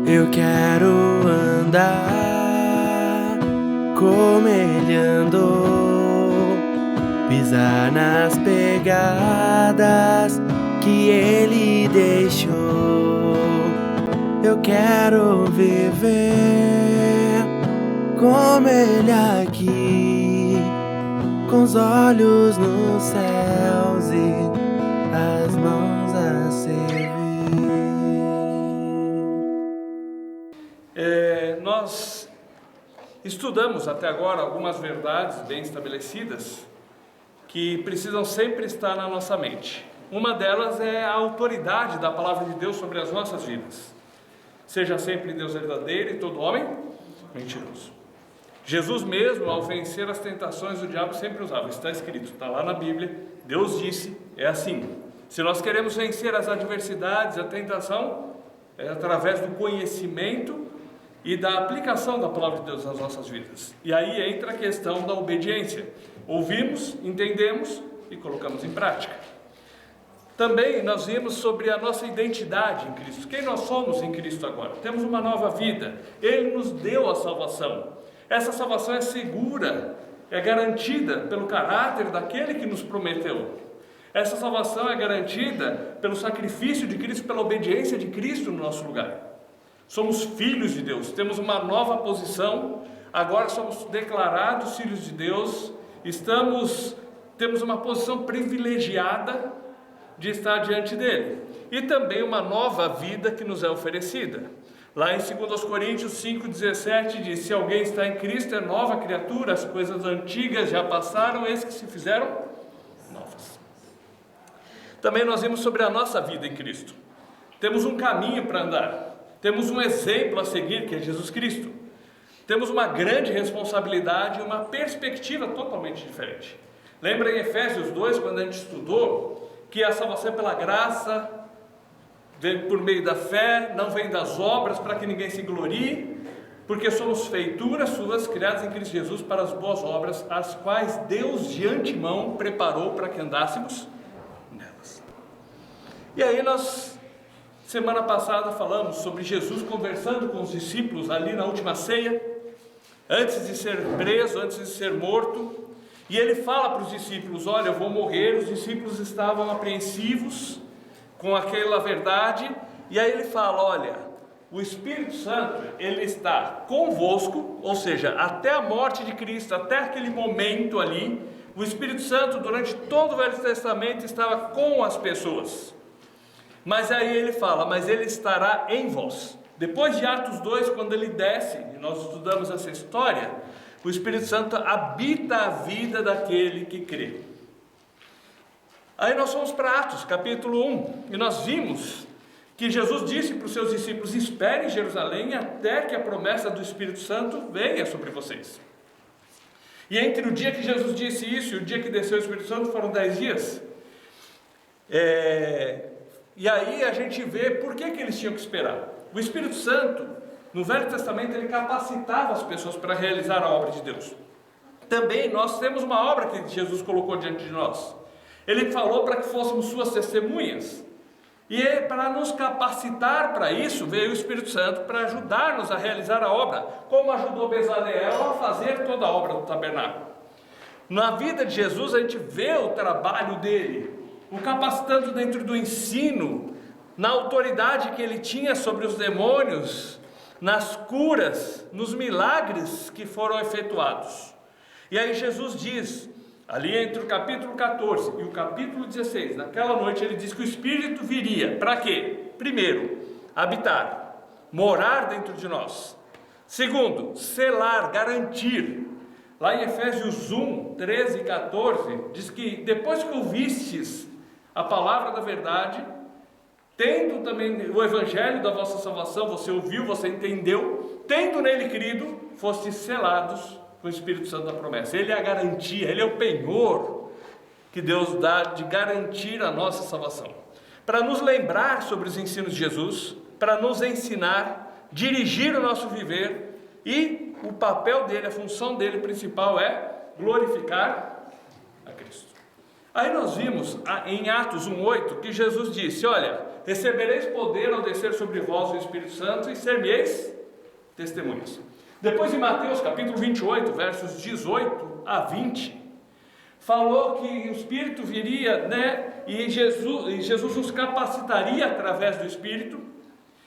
Eu quero andar como ele andou, pisar nas pegadas que ele deixou. Eu quero viver como ele aqui, com os olhos nos céus e as mãos a servir. Nós estudamos até agora algumas verdades bem estabelecidas que precisam sempre estar na nossa mente. Uma delas é a autoridade da palavra de Deus sobre as nossas vidas. Seja sempre Deus verdadeiro e todo homem mentiroso. Jesus mesmo, ao vencer as tentações do diabo, sempre usava, está escrito, está lá na Bíblia, Deus disse, é assim. Se nós queremos vencer as adversidades, a tentação, é através do conhecimento e da aplicação da palavra de Deus nas nossas vidas. E aí entra a questão da obediência. Ouvimos, entendemos e colocamos em prática. Também nós vimos sobre a nossa identidade em Cristo. Quem nós somos em Cristo agora? Temos uma nova vida. Ele nos deu a salvação. Essa salvação é segura, é garantida pelo caráter daquele que nos prometeu. Essa salvação é garantida pelo sacrifício de Cristo, pela obediência de Cristo no nosso lugar. Somos filhos de Deus, temos uma nova posição, agora somos declarados filhos de Deus, temos uma posição privilegiada de estar diante dele, e também uma nova vida que nos é oferecida. Lá em 2 Coríntios 5,17 diz, se alguém está em Cristo é nova criatura, as coisas antigas já passaram, eis que se fizeram novas. Também nós vimos sobre a nossa vida em Cristo. Temos um caminho para andar. Temos um exemplo a seguir, que é Jesus Cristo. Temos uma grande responsabilidade e uma perspectiva totalmente diferente. Lembra em Efésios 2, quando a gente estudou, que a salvação é pela graça, vem por meio da fé, não vem das obras para que ninguém se glorie, porque somos feituras suas, criadas em Cristo Jesus para as boas obras, as quais Deus de antemão preparou para que andássemos nelas. E aí semana passada falamos sobre Jesus conversando com os discípulos ali na última ceia, antes de ser preso, antes de ser morto, e ele fala para os discípulos, olha, eu vou morrer. Os discípulos estavam apreensivos com aquela verdade, e aí ele fala, olha, o Espírito Santo, ele está convosco, ou seja, até a morte de Cristo, até aquele momento ali, o Espírito Santo durante todo o Velho Testamento estava com as pessoas. Mas aí ele fala, mas ele estará em vós. Depois de Atos 2, quando ele desce, e nós estudamos essa história, o Espírito Santo habita a vida daquele que crê. Aí nós fomos para Atos, capítulo 1, e nós vimos que Jesus disse para os seus discípulos, esperem em Jerusalém até que a promessa do Espírito Santo venha sobre vocês. E entre o dia que Jesus disse isso e o dia que desceu o Espírito Santo foram 10 dias. E aí a gente vê por que eles tinham que esperar. O Espírito Santo, no Velho Testamento, ele capacitava as pessoas para realizar a obra de Deus. Também nós temos uma obra que Jesus colocou diante de nós. Ele falou para que fôssemos suas testemunhas. E para nos capacitar para isso, veio o Espírito Santo para ajudar-nos a realizar a obra, como ajudou Bezaleel a fazer toda a obra do tabernáculo. Na vida de Jesus a gente vê o trabalho dele, o capacitando dentro do ensino, na autoridade que ele tinha sobre os demônios, nas curas, nos milagres que foram efetuados. E aí Jesus diz, ali entre o capítulo 14 e o capítulo 16, naquela noite ele diz que o Espírito viria, para quê? Primeiro, habitar, morar dentro de nós. Segundo, selar, garantir. Lá em Efésios 1, 13 e 14, diz que depois que ouvistes a palavra da verdade, tendo também o evangelho da vossa salvação, você ouviu, você entendeu, tendo nele crido, fostes selados com o Espírito Santo da promessa. Ele é a garantia, ele é o penhor que Deus dá de garantir a nossa salvação. Para nos lembrar sobre os ensinos de Jesus, para nos ensinar, dirigir o nosso viver, e o papel dele, a função dele principal é glorificar a Cristo. Aí nós vimos em Atos 1,8 que Jesus disse, olha, recebereis poder ao descer sobre vós o Espírito Santo e ser-me-eis testemunhas. Depois em Mateus capítulo 28, versos 18 a 20, falou que o Espírito viria, e Jesus nos capacitaria através do Espírito,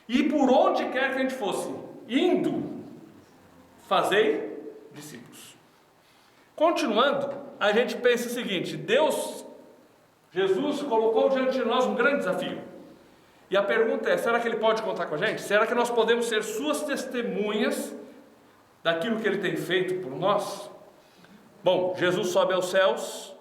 e por onde quer que a gente fosse, indo, fazei discípulos. Continuando, a gente pensa o seguinte: Jesus colocou diante de nós um grande desafio. E a pergunta é: será que Ele pode contar com a gente? Será que nós podemos ser suas testemunhas daquilo que Ele tem feito por nós? Bom, Jesus sobe aos céus.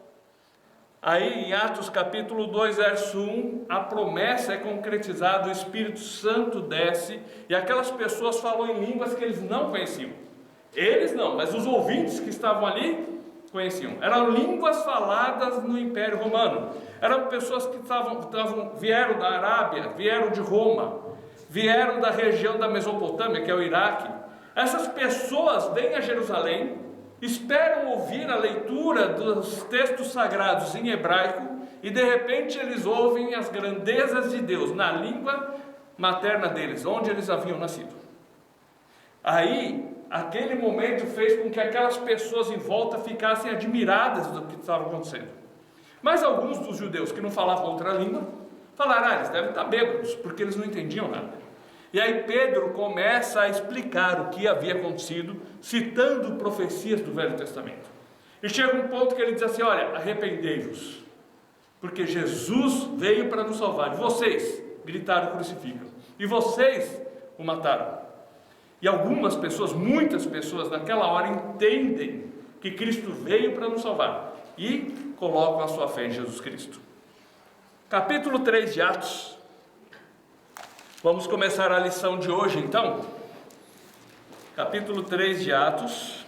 Aí em Atos capítulo 2, verso 1, a promessa é concretizada, o Espírito Santo desce, e aquelas pessoas falam em línguas que eles não conheciam. Eles não, mas os ouvintes que estavam ali conheciam. Eram línguas faladas no Império Romano. Eram pessoas que vieram da Arábia, vieram de Roma, vieram da região da Mesopotâmia, que é o Iraque. Essas pessoas vêm a Jerusalém, esperam ouvir a leitura dos textos sagrados em hebraico, e de repente eles ouvem as grandezas de Deus na língua materna deles, onde eles haviam nascido. Aí, aquele momento fez com que aquelas pessoas em volta ficassem admiradas do que estava acontecendo. Mas alguns dos judeus que não falavam outra língua falaram: eles devem estar bêbados, porque eles não entendiam nada. E aí Pedro começa a explicar o que havia acontecido, citando profecias do Velho Testamento. E chega um ponto que ele diz assim: olha, arrependei-vos, porque Jesus veio para nos salvar, e vocês gritaram: crucificam, e vocês o mataram. E algumas pessoas, muitas pessoas naquela hora entendem que Cristo veio para nos salvar e colocam a sua fé em Jesus Cristo. Capítulo 3 de Atos. Vamos começar a lição de hoje então. Capítulo 3 de Atos,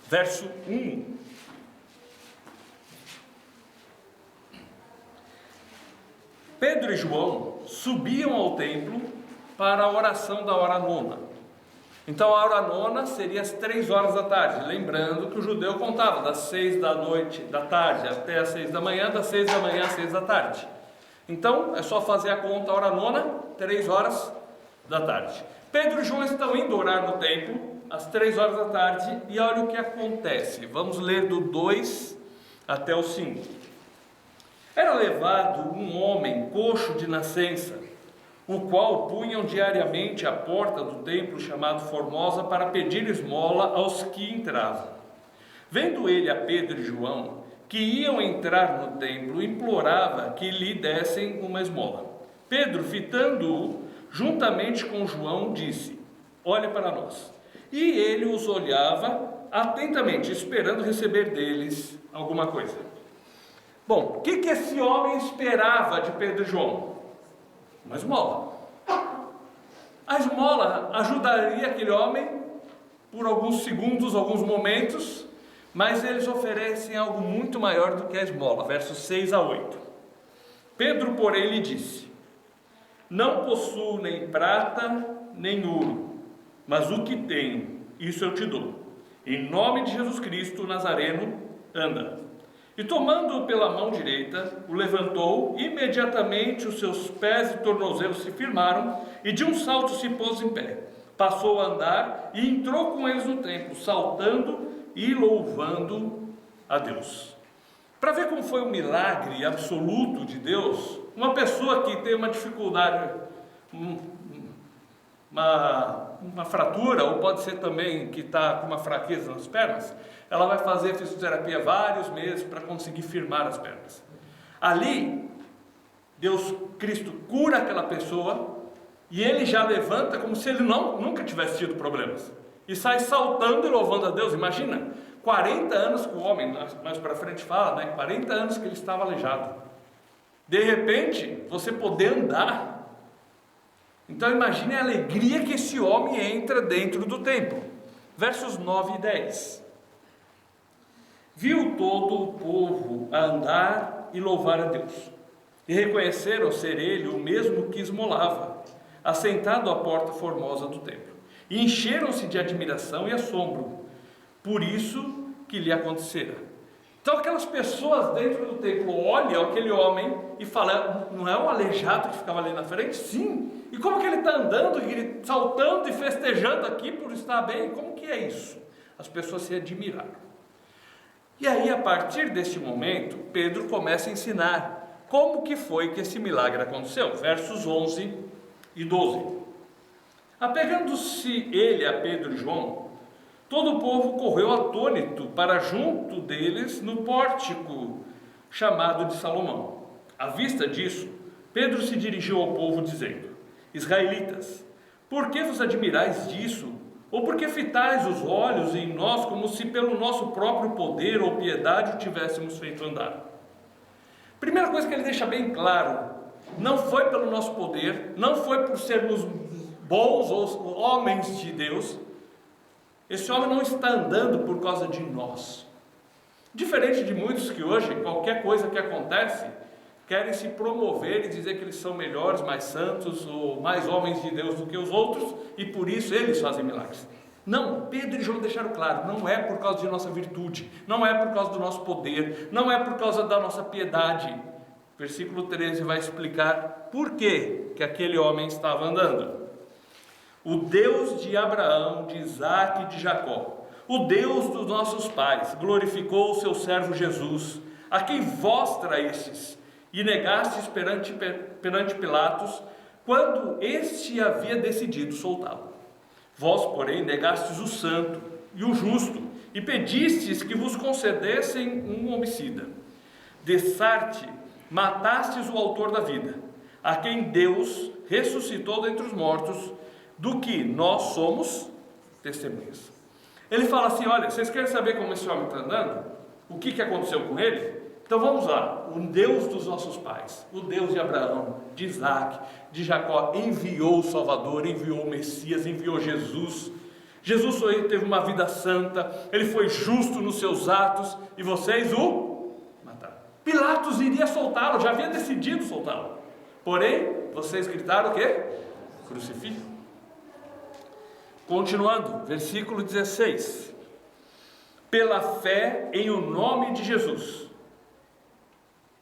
verso 1. Pedro e João subiam ao templo para a oração da hora nona. Então a hora nona seria às 3 horas da tarde, lembrando que o judeu contava das 6 da tarde até as 6 da manhã, das 6 da manhã às 6 da tarde. Então é só fazer a conta, a hora nona, 3 horas da tarde. Pedro e João estão indo orar no templo às 3 horas da tarde, e olha o que acontece. Vamos ler do 2 até o 5. Era levado um homem coxo de nascença, o qual punham diariamente à porta do templo chamado Formosa para pedir esmola aos que entravam. Vendo ele a Pedro e João, que iam entrar no templo, implorava que lhe dessem uma esmola. Pedro, fitando-o juntamente com João, disse: olhe para nós. E ele os olhava atentamente, esperando receber deles alguma coisa. Bom, o que esse homem esperava de Pedro e João? Uma esmola. A esmola ajudaria aquele homem por alguns segundos, alguns momentos, mas eles oferecem algo muito maior do que a esmola. Versos 6 a 8. Pedro, porém, lhe disse: não possuo nem prata nem ouro, mas o que tenho, isso eu te dou. Em nome de Jesus Cristo, o Nazareno, anda. E tomando-o pela mão direita, o levantou, imediatamente os seus pés e tornozelos se firmaram, e de um salto se pôs em pé. Passou a andar e entrou com eles no templo, saltando e louvando a Deus. Para ver como foi o milagre absoluto de Deus, uma pessoa que tem uma dificuldade, uma fratura, ou pode ser também que está com uma fraqueza nas pernas, ela vai fazer fisioterapia vários meses para conseguir firmar as pernas. Ali, Cristo cura aquela pessoa, e ele já levanta como se ele nunca tivesse tido problemas, e sai saltando e louvando a Deus. Imagina, 40 anos que o homem, mais para frente fala, 40 anos que ele estava aleijado, de repente, você poder andar. Então imagine a alegria que esse homem entra dentro do templo. Versos 9 e 10. Viu todo o povo a andar e louvar a Deus, e reconheceram ser ele o mesmo que esmolava, assentado à porta formosa do templo. E encheram-se de admiração e assombro por isso que lhe acontecera. Então aquelas pessoas dentro do templo olham aquele homem e falam: não é o aleijado que ficava ali na frente? Sim. E como que ele está andando, saltando e festejando aqui por estar bem? Como que é isso? As pessoas se admiraram. E aí, a partir deste momento, Pedro começa a ensinar como que foi que esse milagre aconteceu. Versos 11 e 12. Apegando-se ele a Pedro e João, todo o povo correu atônito para junto deles no pórtico chamado de Salomão. À vista disso, Pedro se dirigiu ao povo dizendo: Israelitas, por que vos admirais disso? Ou por que fitais os olhos em nós como se pelo nosso próprio poder ou piedade o tivéssemos feito andar? Primeira coisa que ele deixa bem claro: não foi pelo nosso poder, não foi por sermos bons ou homens de Deus. Esse homem não está andando por causa de nós. Diferente de muitos que hoje, qualquer coisa que acontece, querem se promover e dizer que eles são melhores, mais santos ou mais homens de Deus do que os outros, e por isso eles fazem milagres. Não, Pedro e João deixaram claro: não é por causa de nossa virtude, não é por causa do nosso poder, não é por causa da nossa piedade. Versículo 13 vai explicar por que aquele homem estava andando. O Deus de Abraão, de Isaque e de Jacó, o Deus dos nossos pais, glorificou o seu servo Jesus, a quem vós traístes e negastes perante Pilatos, quando este havia decidido soltá-lo. Vós, porém, negastes o santo e o justo, e pedistes que vos concedessem um homicida. De Sarte, matastes o autor da vida, a quem Deus ressuscitou dentre os mortos, do que nós somos testemunhas. Ele fala assim: olha, vocês querem saber como esse homem está andando? O que aconteceu com ele? Então vamos lá. O Deus dos nossos pais, o Deus de Abraão, de Isaque, de Jacó, enviou o Salvador, enviou o Messias, enviou Jesus. Jesus teve uma vida santa, ele foi justo nos seus atos, e vocês o mataram. Pilatos iria soltá-lo, já havia decidido soltá-lo, porém vocês gritaram o quê? Crucifique. Continuando, versículo 16: pela fé em o nome de Jesus,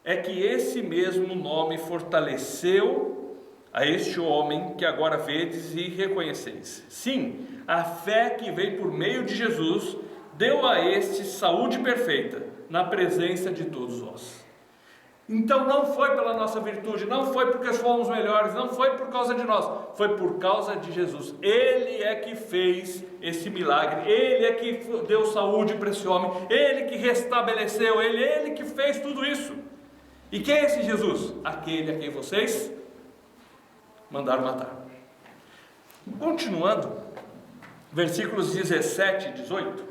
é que esse mesmo nome fortaleceu a este homem que agora vedes e reconheceis. Sim, a fé que veio por meio de Jesus deu a este saúde perfeita na presença de todos vós. Então não foi pela nossa virtude, não foi porque fomos melhores, não foi por causa de nós, foi por causa de Jesus. Ele é que fez esse milagre, ele é que deu saúde para esse homem, ele que restabeleceu, ele que fez tudo isso. E quem é esse Jesus? Aquele a quem vocês mandaram matar. Continuando, versículos 17 e 18: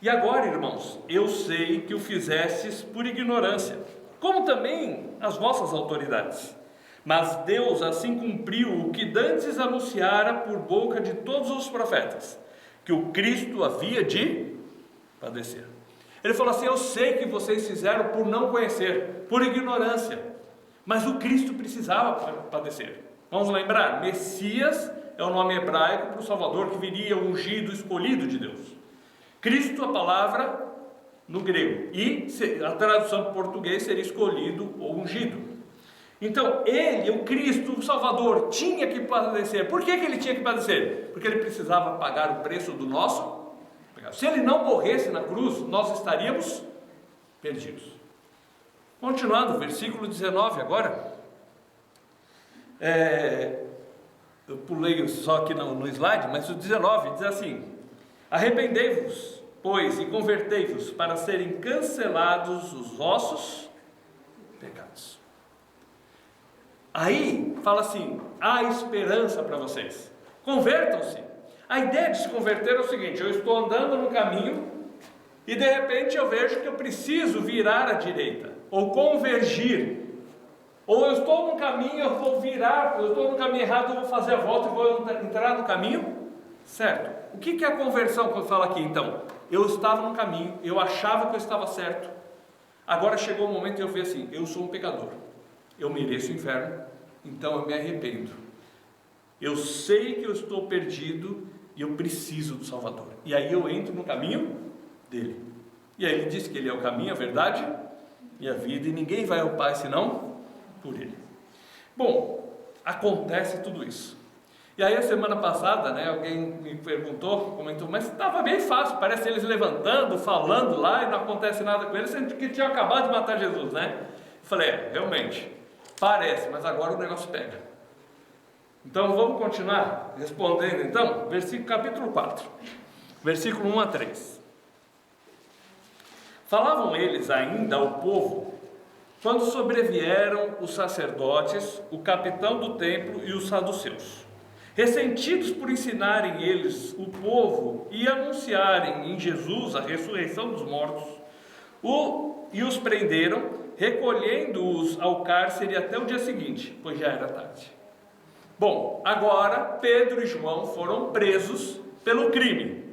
e agora, irmãos, eu sei que o fizestes por ignorância, como também as vossas autoridades, mas Deus assim cumpriu o que dantes anunciara por boca de todos os profetas, que o Cristo havia de padecer. Ele falou assim: eu sei que vocês fizeram por não conhecer, por ignorância, mas o Cristo precisava padecer. Vamos lembrar, Messias é o nome hebraico para o Salvador que viria, ungido, escolhido de Deus. Cristo, a palavra no grego, e a tradução para o português seria escolhido ou ungido. Então ele, o Cristo, o Salvador, tinha que padecer. Por que ele tinha que padecer? Porque ele precisava pagar o preço do nosso pecado. Se ele não morresse na cruz, nós estaríamos perdidos. Continuando, versículo 19 agora. Eu pulei só aqui no slide, mas o 19 diz assim: arrependei-vos, pois, e convertei-vos, para serem cancelados os vossos pecados. Aí fala assim: há esperança para vocês, convertam-se. A ideia de se converter é o seguinte: eu estou andando no caminho e de repente eu vejo que eu preciso virar à direita ou convergir, ou eu estou no caminho, eu vou virar, eu estou no caminho errado, eu vou fazer a volta e vou entrar no caminho certo. O que é a conversão que eu falo aqui então? Eu estava no caminho, eu achava que eu estava certo, agora chegou o momento de eu ver assim: eu sou um pecador, eu mereço o inferno, então eu me arrependo, eu sei que eu estou perdido e eu preciso do Salvador, e aí eu entro no caminho dele. E aí ele disse que ele é o caminho, a verdade e a vida, e ninguém vai ao Pai senão por ele. Bom, acontece tudo isso. E aí a semana passada, alguém me comentou, mas estava bem fácil, parece eles levantando, falando lá, e não acontece nada com eles, sendo que tinham acabado de matar Jesus, Eu falei, realmente, parece, mas agora o negócio pega. Então vamos continuar respondendo então, capítulo 4, versículo 1 a 3. Falavam eles ainda ao povo, quando sobrevieram os sacerdotes, o capitão do templo e os saduceus, ressentidos por ensinarem eles o povo e anunciarem em Jesus a ressurreição dos mortos, e os prenderam, recolhendo-os ao cárcere até o dia seguinte, pois já era tarde. Bom, agora Pedro e João foram presos pelo crime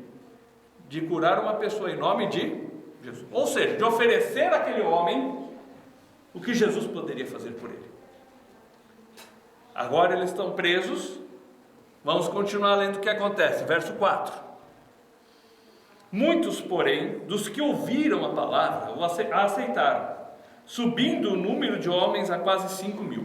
de curar uma pessoa em nome de Jesus, ou seja, de oferecer àquele homem o que Jesus poderia fazer por ele. Agora eles estão presos. Vamos continuar lendo o que acontece, verso 4. Muitos, porém, dos que ouviram a palavra, a aceitaram, subindo o número de homens a quase 5.000.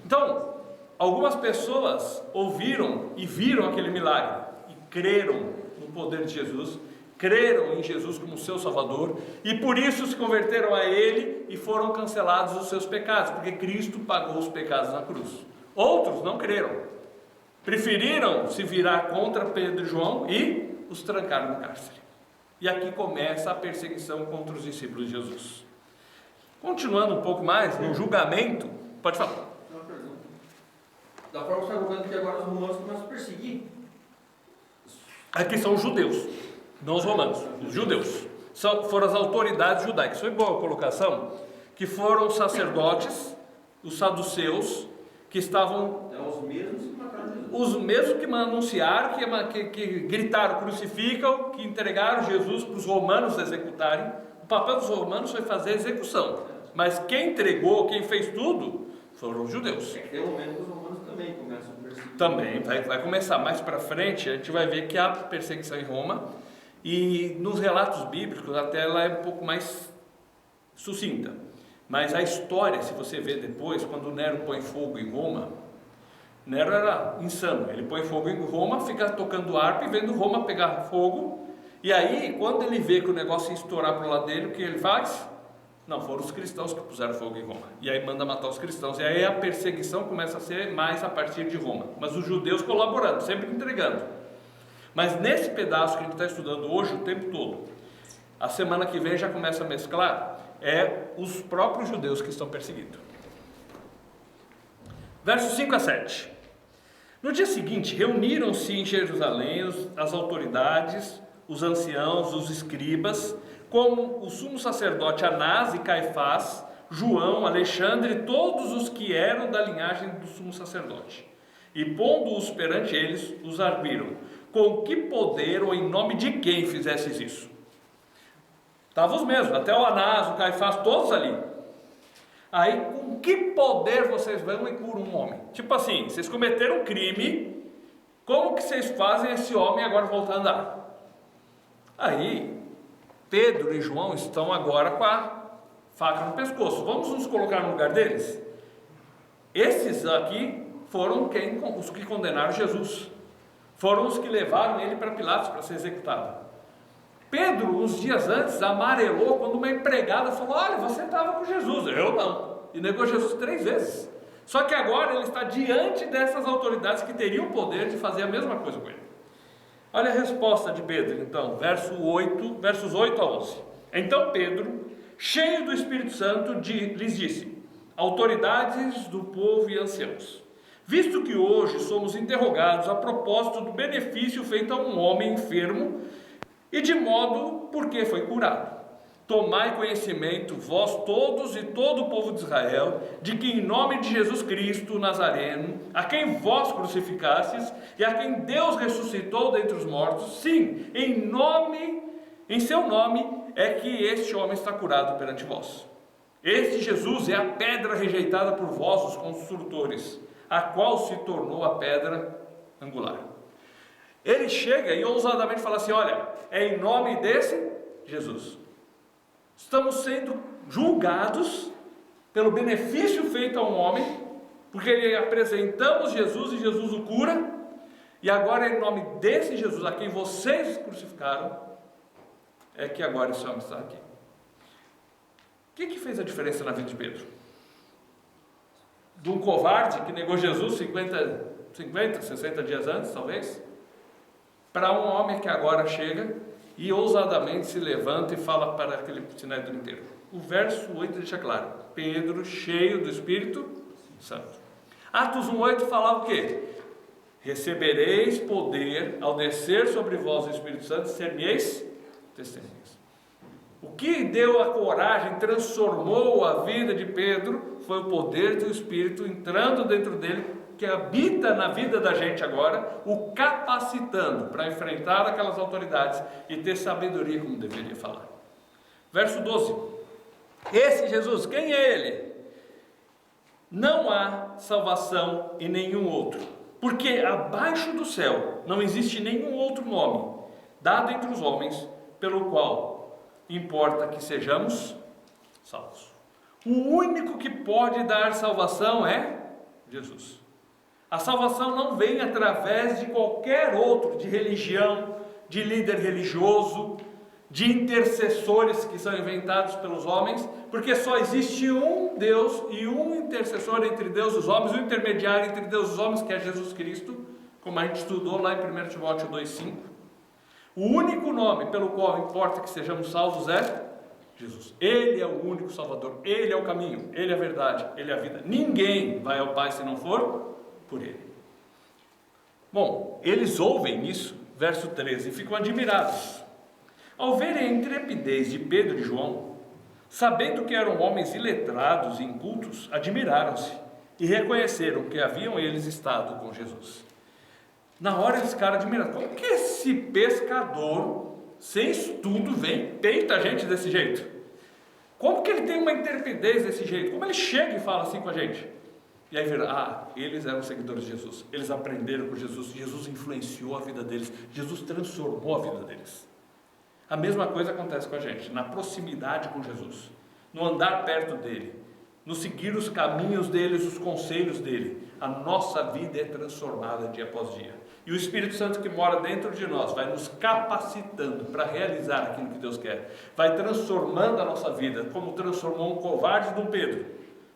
Então, algumas pessoas ouviram e viram aquele milagre, e creram no poder de Jesus, creram em Jesus como seu Salvador, e por isso se converteram a Ele, e foram cancelados os seus pecados, porque Cristo pagou os pecados na cruz. Outros não creram, preferiram se virar contra Pedro e João e os trancaram no cárcere. E aqui começa a perseguição contra os discípulos de Jesus. Continuando um pouco mais, no julgamento, pode falar. Uma pergunta. Da forma que você está colocando que agora os romanos começam a perseguir. Aqui são os judeus, não os romanos, os judeus. Foram as autoridades judaicas. Foi boa a colocação, que foram os sacerdotes, os saduceus, que estavam... os mesmos que mataram Jesus. Os mesmos que anunciaram, que gritaram, crucificam, que entregaram Jesus para os romanos executarem. O papel dos romanos foi fazer a execução, mas quem entregou, quem fez tudo, foram os judeus. Pelo menos os romanos também começam a perseguir. Também, vai começar mais para frente, a gente vai ver que há perseguição em Roma, e nos relatos bíblicos até ela é um pouco mais sucinta. Mas a história, se você ver depois, quando Nero põe fogo em Roma, Nero era insano, ele põe fogo em Roma, fica tocando harpa e vendo Roma pegar fogo, e aí quando ele vê que o negócio ia estourar para o lado dele, o que ele faz? Não, foram os cristãos que puseram fogo em Roma, e aí manda matar os cristãos, e aí a perseguição começa a ser mais a partir de Roma, mas os judeus colaborando, sempre entregando. Mas nesse pedaço que a gente está estudando hoje o tempo todo, a semana que vem já começa a mesclar, os próprios judeus que estão perseguindo. Versos 5 a 7. No dia seguinte, reuniram-se em Jerusalém as autoridades, os anciãos, os escribas, como o sumo sacerdote Anás e Caifás, João, Alexandre e todos os que eram da linhagem do sumo sacerdote. E pondo-os perante eles, os arguiram: com que poder ou em nome de quem fizesses isso? Estavam os mesmos, até o Anás, o Caifás, todos ali. Aí, com que poder vocês vão e curam um homem? Tipo assim, vocês cometeram um crime, como que vocês fazem esse homem agora voltar a andar? Aí, Pedro e João estão agora com a faca no pescoço. Vamos nos colocar no lugar deles? Esses aqui foram os que condenaram Jesus. Foram os que levaram ele para Pilatos para ser executado. Pedro, uns dias antes, amarelou quando uma empregada falou: olha, você estava com Jesus. Eu não. E negou Jesus 3 vezes. Só que agora ele está diante dessas autoridades que teriam o poder de fazer a mesma coisa com ele. Olha a resposta de Pedro, então, versos 8 a 11. Então Pedro, cheio do Espírito Santo, lhes disse: autoridades do povo e anciãos, visto que hoje somos interrogados a propósito do benefício feito a um homem enfermo, e de modo porque foi curado, tomai conhecimento, vós todos e todo o povo de Israel, de que em nome de Jesus Cristo Nazareno, a quem vós crucificastes, e a quem Deus ressuscitou dentre os mortos, sim, em seu nome é que este homem está curado perante vós. Este Jesus é a pedra rejeitada por vós, os construtores, a qual se tornou a pedra angular. Ele chega e ousadamente fala assim: olha, é em nome desse Jesus. Estamos sendo julgados pelo benefício feito a um homem, porque lhe apresentamos Jesus e Jesus o cura, e agora em nome desse Jesus a quem vocês crucificaram, é que agora esse homem está aqui. O que fez a diferença na vida de Pedro? De um covarde que negou Jesus 60 dias antes, talvez, para um homem que agora chega e ousadamente se levanta e fala para aquele sinédrio inteiro. O verso 8 deixa claro: Pedro, cheio do Espírito Santo. Atos 1:8 fala o quê? Recebereis poder ao descer sobre vós o Espírito Santo, ser-me-eis testemunhas. O que deu a coragem, transformou a vida de Pedro, foi o poder do Espírito entrando dentro dele, que habita na vida da gente agora, o capacitando para enfrentar aquelas autoridades e ter sabedoria como deveria falar. Verso 12: esse Jesus, quem é ele? Não há salvação em nenhum outro, porque abaixo do céu não existe nenhum outro nome dado entre os homens pelo qual importa que sejamos salvos. O único que pode dar salvação é Jesus. A salvação não vem através de qualquer outro, de religião, de líder religioso, de intercessores que são inventados pelos homens, porque só existe um Deus e um intercessor entre Deus e os homens, um intermediário entre Deus e os homens, que é Jesus Cristo, como a gente estudou lá em 1 Timóteo 2,5. O único nome pelo qual importa que sejamos salvos é Jesus. Ele é o único Salvador, Ele é o caminho, Ele é a verdade, Ele é a vida. Ninguém vai ao Pai se não for por Ele. Bom, eles ouvem isso, verso 13, e ficam admirados. Ao verem a intrepidez de Pedro e João, sabendo que eram homens iletrados e incultos, admiraram-se e reconheceram que haviam eles estado com Jesus. Na hora eles ficaram admirados. Como que esse pescador, sem estudo, vem e peita a gente desse jeito? Como que ele tem uma intrepidez desse jeito? Como ele chega e fala assim com a gente? E aí viram, eles eram seguidores de Jesus, eles aprenderam com Jesus, Jesus influenciou a vida deles, Jesus transformou a vida deles. A mesma coisa acontece com a gente, na proximidade com Jesus, no andar perto dele, no seguir os caminhos deles, os conselhos dele, a nossa vida é transformada dia após dia. E o Espírito Santo que mora dentro de nós vai nos capacitando para realizar aquilo que Deus quer, vai transformando a nossa vida, como transformou um covarde de um Pedro,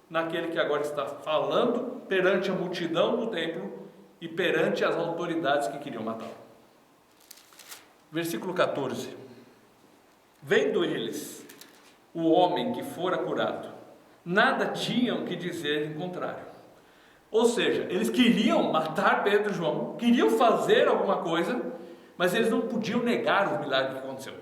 naquele que agora está falando perante a multidão do templo e perante as autoridades que queriam matá-lo. Versículo 14: vendo eles o homem que fora curado, nada tinham que dizer em contrário. Ou seja, eles queriam matar Pedro e João, queriam fazer alguma coisa, mas eles não podiam negar o milagre que aconteceu.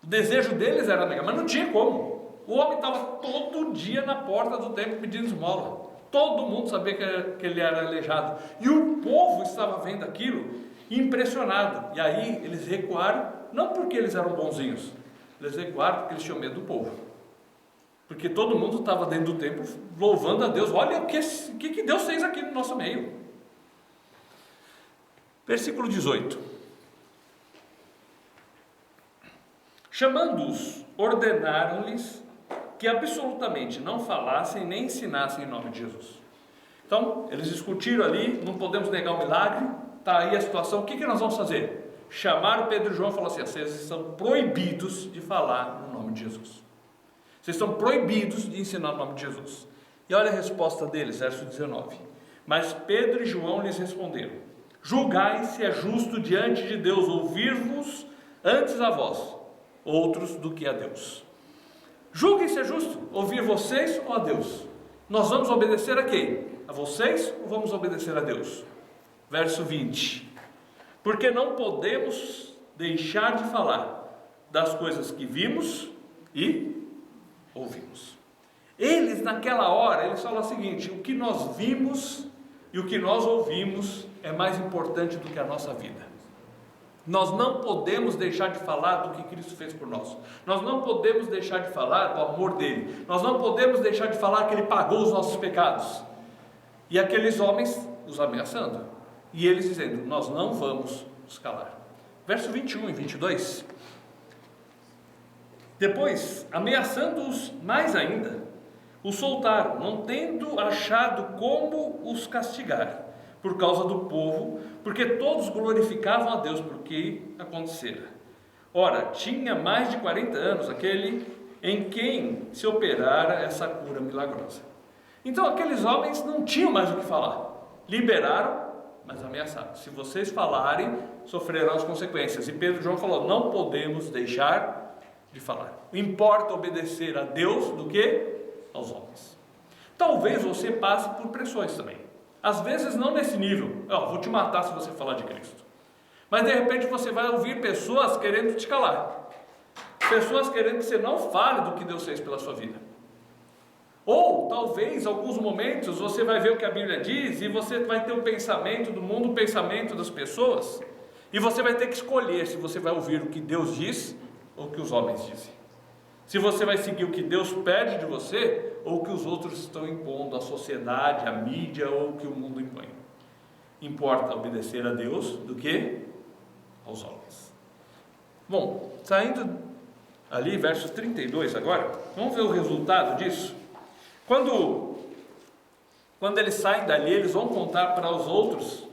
O desejo deles era negar, mas não tinha como. O homem estava todo dia na porta do templo pedindo esmola. Todo mundo sabia que ele era aleijado. E o povo estava vendo aquilo impressionado. E aí eles recuaram, não porque eles eram bonzinhos, eles recuaram porque eles tinham medo do povo. Porque todo mundo estava dentro do templo louvando a Deus. Olha o que Deus fez aqui no nosso meio. Versículo 18: chamando-os, ordenaram-lhes que absolutamente não falassem nem ensinassem em nome de Jesus. Então, eles discutiram ali, não podemos negar o milagre, está aí a situação, o que nós vamos fazer? Chamaram Pedro e João e falaram assim: vocês estão proibidos de falar no nome de Jesus. Vocês estão proibidos de ensinar o nome de Jesus. E olha a resposta deles, verso 19: mas Pedro e João lhes responderam: julgai se é justo diante de Deus ouvir-vos antes a vós, outros do que a Deus. Julguem se é justo ouvir vocês ou a Deus. Nós vamos obedecer a quem? A vocês ou vamos obedecer a Deus? Verso 20: porque não podemos deixar de falar das coisas que vimos e ouvimos. Eles naquela hora, eles falam o seguinte: o que nós vimos e o que nós ouvimos é mais importante do que a nossa vida. Nós não podemos deixar de falar do que Cristo fez por nós. Nós não podemos deixar de falar do amor dele. Nós não podemos deixar de falar que ele pagou os nossos pecados. E aqueles homens os ameaçando, e eles dizendo: nós não vamos nos calar. Verso 21 e 22: Depois, ameaçando-os mais ainda, os soltaram, não tendo achado como os castigar, por causa do povo, porque todos glorificavam a Deus por que acontecera. Ora, tinha mais de 40 anos aquele em quem se operara essa cura milagrosa. Então aqueles homens não tinham mais o que falar. Liberaram, mas ameaçaram. Se vocês falarem, sofrerão as consequências. E Pedro e João falou: não podemos deixar de falar. Importa obedecer a Deus do que aos homens. Talvez você passe por pressões também. Às vezes não nesse nível. Vou te matar se você falar de Cristo. Mas de repente você vai ouvir pessoas querendo te calar. Pessoas querendo que você não fale do que Deus fez pela sua vida. Ou talvez, em alguns momentos, você vai ver o que a Bíblia diz e você vai ter o pensamento do mundo, o pensamento das pessoas, e você vai ter que escolher se você vai ouvir o que Deus diz ou o que os homens dizem. Se você vai seguir o que Deus pede de você ou o que os outros estão impondo, a sociedade, a mídia ou o que o mundo impõe. Importa obedecer a Deus do que aos homens. Bom, saindo ali, verso 32 agora, vamos ver o resultado disso. Quando eles saem dali, eles vão contar para os outros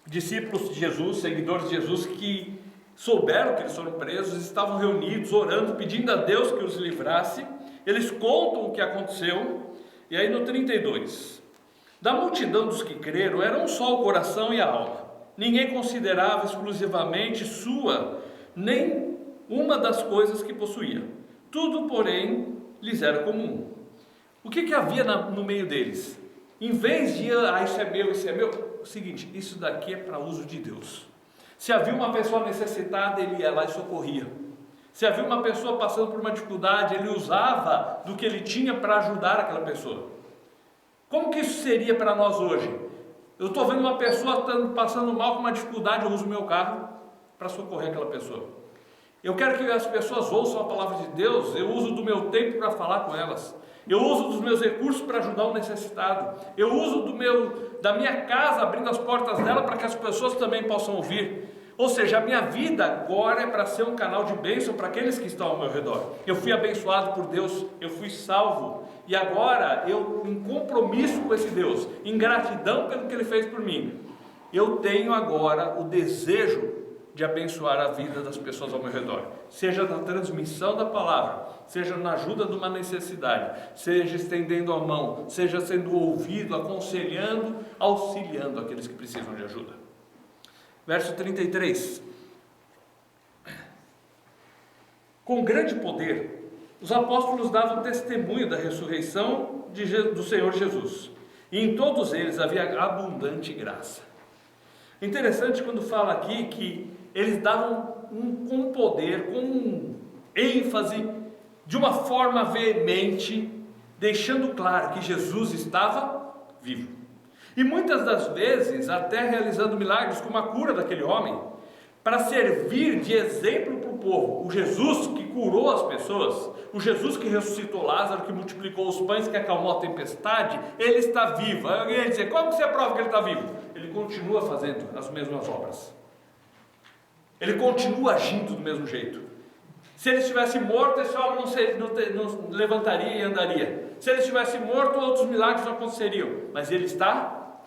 discípulos de Jesus, seguidores de Jesus, que souberam que eles foram presos, estavam reunidos, orando, pedindo a Deus que os livrasse. Eles contam o que aconteceu, e aí no 32, da multidão dos que creram, era um só o coração e a alma. Ninguém considerava exclusivamente sua, nem uma das coisas que possuía. Tudo, porém, lhes era comum. O que havia no meio deles? Em vez de, isso é meu, o seguinte, isso daqui é para uso de Deus. Se havia uma pessoa necessitada, ele ia lá e socorria. Se havia uma pessoa passando por uma dificuldade, ele usava do que ele tinha para ajudar aquela pessoa. Como que isso seria para nós hoje? Eu estou vendo uma pessoa passando mal com uma dificuldade, eu uso o meu carro para socorrer aquela pessoa. Eu quero que as pessoas ouçam a palavra de Deus, eu uso do meu tempo para falar com elas, eu uso dos meus recursos para ajudar o necessitado, eu uso da minha casa, abrindo as portas dela para que as pessoas também possam ouvir. Ou seja, a minha vida agora é para ser um canal de bênção para aqueles que estão ao meu redor. Eu fui abençoado por Deus, eu fui salvo, e agora eu, em compromisso com esse Deus, em gratidão pelo que Ele fez por mim, eu tenho agora o desejo de abençoar a vida das pessoas ao meu redor, seja na transmissão da palavra, seja na ajuda de uma necessidade, seja estendendo a mão, seja sendo ouvido, aconselhando, auxiliando aqueles que precisam de ajuda. Verso 33. Com grande poder, os apóstolos davam testemunho da ressurreição do Senhor Jesus, e em todos eles havia abundante graça. Interessante quando fala aqui que eles davam com poder, com ênfase, de uma forma veemente, deixando claro que Jesus estava vivo. E muitas das vezes, até realizando milagres como a cura daquele homem, para servir de exemplo para o povo. O Jesus que curou as pessoas, o Jesus que ressuscitou Lázaro, que multiplicou os pães, que acalmou a tempestade, ele está vivo. Aí alguém vai dizer: como que você prova que ele está vivo? Ele continua fazendo as mesmas obras. Ele continua agindo do mesmo jeito. Se ele estivesse morto, esse homem não levantaria e andaria. Se ele estivesse morto, outros milagres não aconteceriam. Mas ele está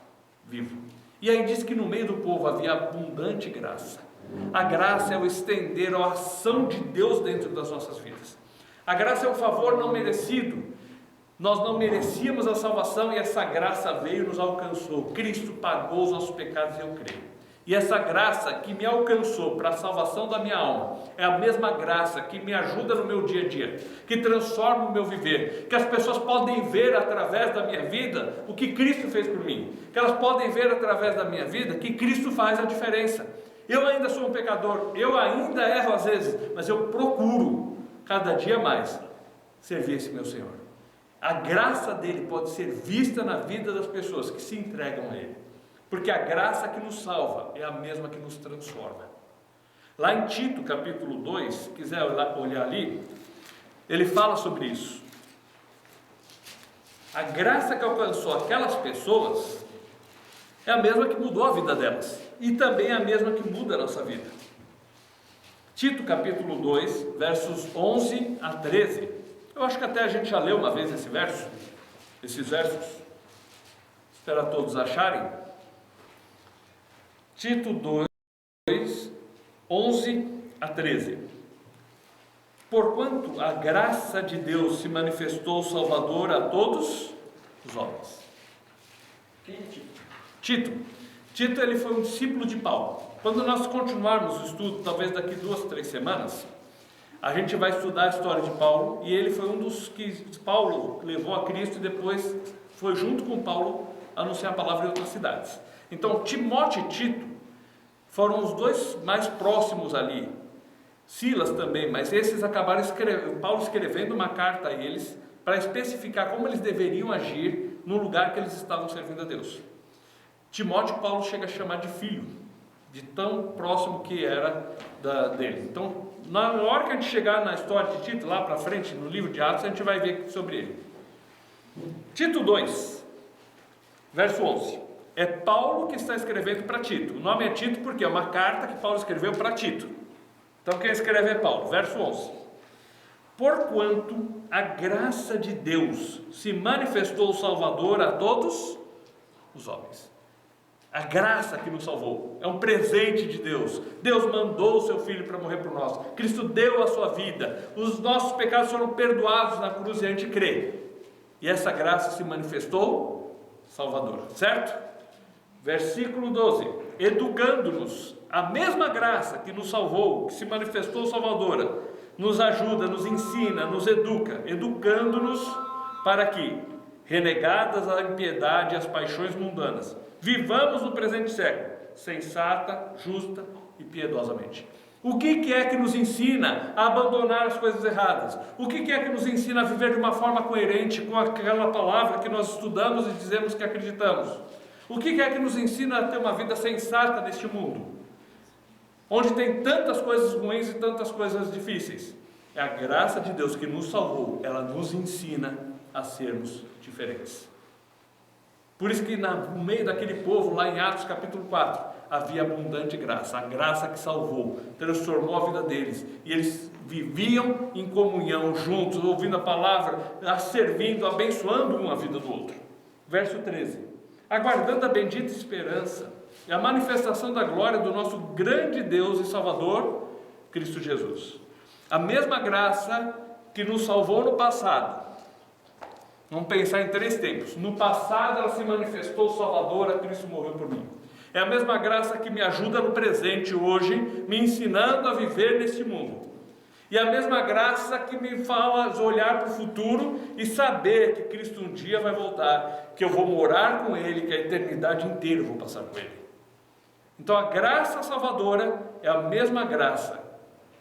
vivo. E aí diz que no meio do povo havia abundante graça. A graça é o estender a ação de Deus dentro das nossas vidas. A graça é um favor não merecido. Nós não merecíamos a salvação e essa graça veio e nos alcançou. Cristo pagou os nossos pecados e eu creio. E essa graça que me alcançou para a salvação da minha alma é a mesma graça que me ajuda no meu dia a dia, que transforma o meu viver, que as pessoas podem ver através da minha vida o que Cristo fez por mim, que elas podem ver através da minha vida que Cristo faz a diferença. Eu ainda sou um pecador, eu ainda erro às vezes, mas eu procuro cada dia mais servir esse meu Senhor. A graça dele pode ser vista na vida das pessoas que se entregam a ele. Porque a graça que nos salva é a mesma que nos transforma. Lá em Tito, capítulo 2, se quiser olhar ali, ele fala sobre isso. A graça que alcançou aquelas pessoas é a mesma que mudou a vida delas. E também é a mesma que muda a nossa vida. Tito capítulo 2, versos 11 a 13. Eu acho que até a gente já leu uma vez esses versos. Espero todos acharem. Tito 2, 11 a 13. Porquanto a graça de Deus se manifestou Salvador a todos os homens. Quem é Tito? Tito ele foi um discípulo de Paulo. Quando nós continuarmos o estudo, talvez daqui 2, 3 semanas, a gente vai estudar a história de Paulo, e ele foi um dos que Paulo levou a Cristo e depois foi junto com Paulo anunciar a palavra em outras cidades. Então Timóteo e Tito foram os dois mais próximos ali, Silas também, mas esses acabaram Paulo escrevendo uma carta a eles para especificar como eles deveriam agir no lugar que eles estavam servindo a Deus. Timóteo, Paulo chega a chamar de filho, de tão próximo que era dele. Então, na hora que a gente chegar na história de Tito, lá para frente, no livro de Atos, a gente vai ver sobre ele. Tito 2, verso 11. É Paulo que está escrevendo para Tito. O nome é Tito porque é uma carta que Paulo escreveu para Tito. Então, quem escreve é Paulo. Verso 11. Porquanto a graça de Deus se manifestou Salvador a todos os homens. A graça que nos salvou é um presente de Deus. Deus mandou o seu Filho para morrer por nós. Cristo deu a sua vida. Os nossos pecados foram perdoados na cruz e a gente crê. E essa graça se manifestou Salvador, certo? Versículo 12. Educando-nos, a mesma graça que nos salvou, que se manifestou salvadora, nos ajuda, nos ensina, nos educa, educando-nos para que, renegadas a impiedade e as paixões mundanas, vivamos no presente século, sensata, justa e piedosamente. O que é que nos ensina a abandonar as coisas erradas? O que é que nos ensina a viver de uma forma coerente com aquela palavra que nós estudamos e dizemos que acreditamos? O que é que nos ensina a ter uma vida sensata neste mundo, onde tem tantas coisas ruins e tantas coisas difíceis? É a graça de Deus que nos salvou, ela nos ensina a sermos diferentes. Por isso que no meio daquele povo, lá em Atos capítulo 4, havia abundante graça, a graça que salvou, transformou a vida deles, e eles viviam em comunhão juntos, ouvindo a palavra, servindo, abençoando um a vida do outro. Verso 13, aguardando a bendita esperança e a manifestação da glória do nosso grande Deus e Salvador, Cristo Jesus. A mesma graça que nos salvou no passado. Vamos pensar em 3 tempos. No passado ela se manifestou salvadora, Cristo morreu por mim. É a mesma graça que me ajuda no presente hoje, me ensinando a viver neste mundo. E a mesma graça que me faz olhar para o futuro e saber que Cristo um dia vai voltar, que eu vou morar com Ele, que a eternidade inteira eu vou passar com Ele. Então a graça salvadora é a mesma graça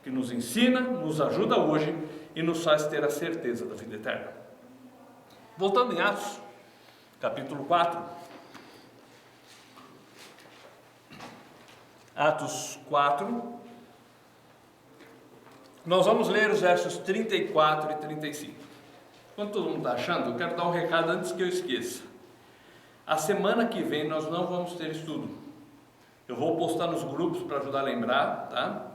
que nos ensina, nos ajuda hoje e nos faz ter a certeza da vida eterna. Voltando em Atos, capítulo 4. Atos 4. Nós vamos ler os versos 34 e 35. Enquanto todo mundo está achando, eu quero dar um recado antes que eu esqueça. A semana que vem nós não vamos ter estudo. Eu vou postar nos grupos para ajudar a lembrar, tá?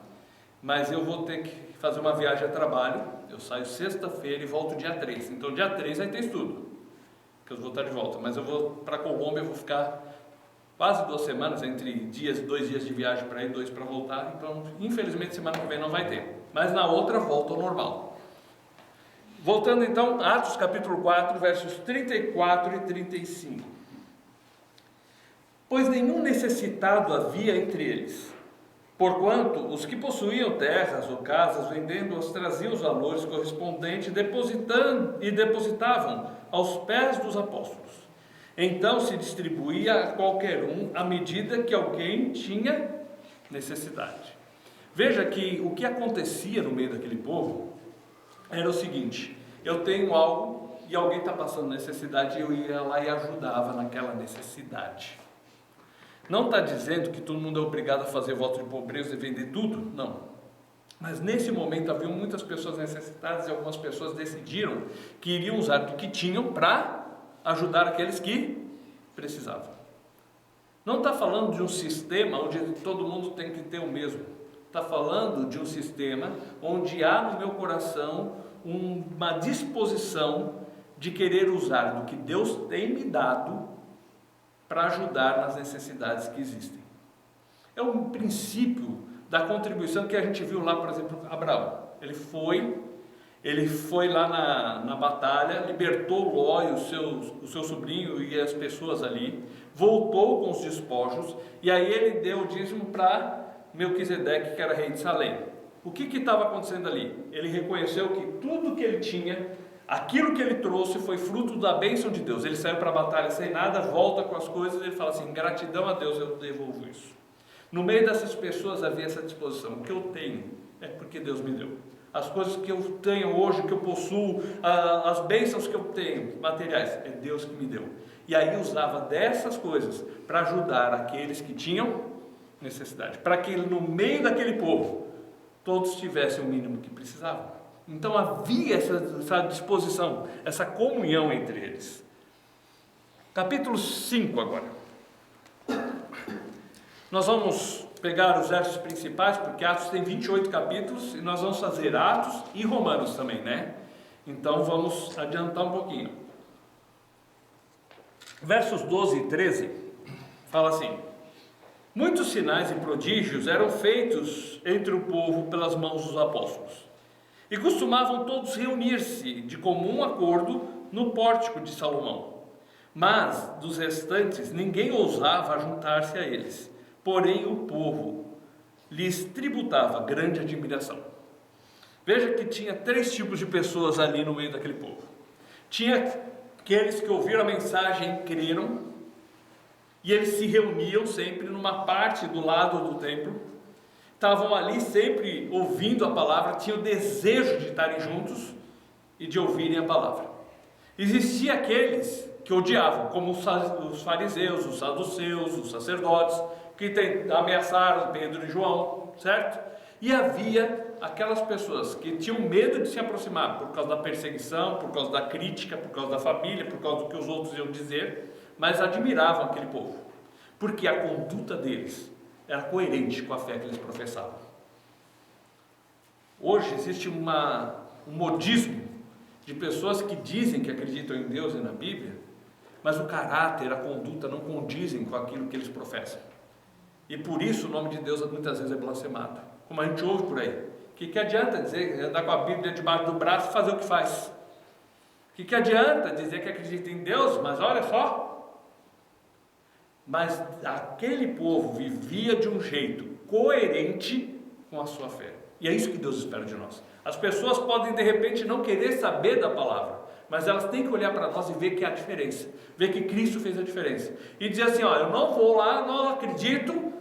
Mas eu vou ter que fazer uma viagem a trabalho. Eu saio sexta-feira e volto dia 3. Então dia 3 vai ter estudo, que eu vou estar de volta. Mas eu vou para Colômbia, eu vou ficar quase 2 semanas, entre 2 dias de viagem para ir, 2 para voltar. Então infelizmente semana que vem não vai ter. Mas na outra volta ao normal. Voltando então, Atos capítulo 4, versos 34 e 35. Pois nenhum necessitado havia entre eles, porquanto os que possuíam terras ou casas, vendendo-as, traziam os valores correspondentes, depositavam aos pés dos apóstolos. Então se distribuía a qualquer um à medida que alguém tinha necessidade. Veja que o que acontecia no meio daquele povo era o seguinte: eu tenho algo e alguém está passando necessidade, e eu ia lá e ajudava naquela necessidade. Não está dizendo que todo mundo é obrigado a fazer voto de pobreza e vender tudo, não. Mas nesse momento haviam muitas pessoas necessitadas e algumas pessoas decidiram que iriam usar do que tinham para ajudar aqueles que precisavam. Não está falando de um sistema onde todo mundo tem que ter o mesmo. está falando de um sistema onde há no meu coração uma disposição de querer usar do que Deus tem me dado para ajudar nas necessidades que existem. É um princípio da contribuição que a gente viu lá, por exemplo, Abraão. Ele foi lá na batalha, libertou Ló e o seu sobrinho e as pessoas ali, voltou com os despojos, e aí ele deu o dízimo para Melquisedeque, que era rei de Salém. O que estava acontecendo ali? Ele reconheceu que tudo que ele tinha, aquilo que ele trouxe, foi fruto da bênção de Deus. Ele saiu para a batalha sem nada, volta com as coisas, e ele fala assim: gratidão a Deus, eu devolvo isso. No meio dessas pessoas havia essa disposição. O que eu tenho é porque Deus me deu. As coisas que eu tenho hoje, que eu possuo, as bênçãos que eu tenho, materiais, é Deus que me deu. E aí usava dessas coisas para ajudar aqueles que tinham necessidade, para que no meio daquele povo todos tivessem o mínimo que precisavam. Então havia essa disposição, essa comunhão entre eles. Capítulo 5 agora. Nós vamos pegar os versos principais, porque Atos tem 28 capítulos, e nós vamos fazer Atos e Romanos também, né? Então vamos adiantar um pouquinho. Versos 12 e 13, fala assim: muitos sinais e prodígios eram feitos entre o povo pelas mãos dos apóstolos, e costumavam todos reunir-se de comum acordo no pórtico de Salomão. Mas dos restantes ninguém ousava juntar-se a eles, porém o povo lhes tributava grande admiração. Veja que tinha 3 tipos de pessoas ali no meio daquele povo. Tinha aqueles que ouviram a mensagem e creram, e eles se reuniam sempre numa parte do lado do templo, estavam ali sempre ouvindo a palavra, tinham o desejo de estarem juntos e de ouvirem a palavra. Existia aqueles que odiavam, como os fariseus, os saduceus, os sacerdotes, que ameaçaram Pedro e João, certo? E havia aquelas pessoas que tinham medo de se aproximar por causa da perseguição, por causa da crítica, por causa da família, por causa do que os outros iam dizer, mas admiravam aquele povo, porque a conduta deles era coerente com a fé que eles professavam. Hoje existe um modismo de pessoas que dizem que acreditam em Deus e na Bíblia, mas o caráter, a conduta não condizem com aquilo que eles professam. E por isso o nome de Deus muitas vezes é blasfemado, como a gente ouve por aí. O que adianta dizer, andar com a Bíblia debaixo do braço e fazer o que faz? O que adianta dizer que acredita em Deus, mas olha só. Mas aquele povo vivia de um jeito coerente com a sua fé. E é isso que Deus espera de nós. As pessoas podem de repente não querer saber da palavra, mas elas têm que olhar para nós e ver que há diferença, ver que Cristo fez a diferença, e dizer assim: ó, eu não vou lá, não acredito,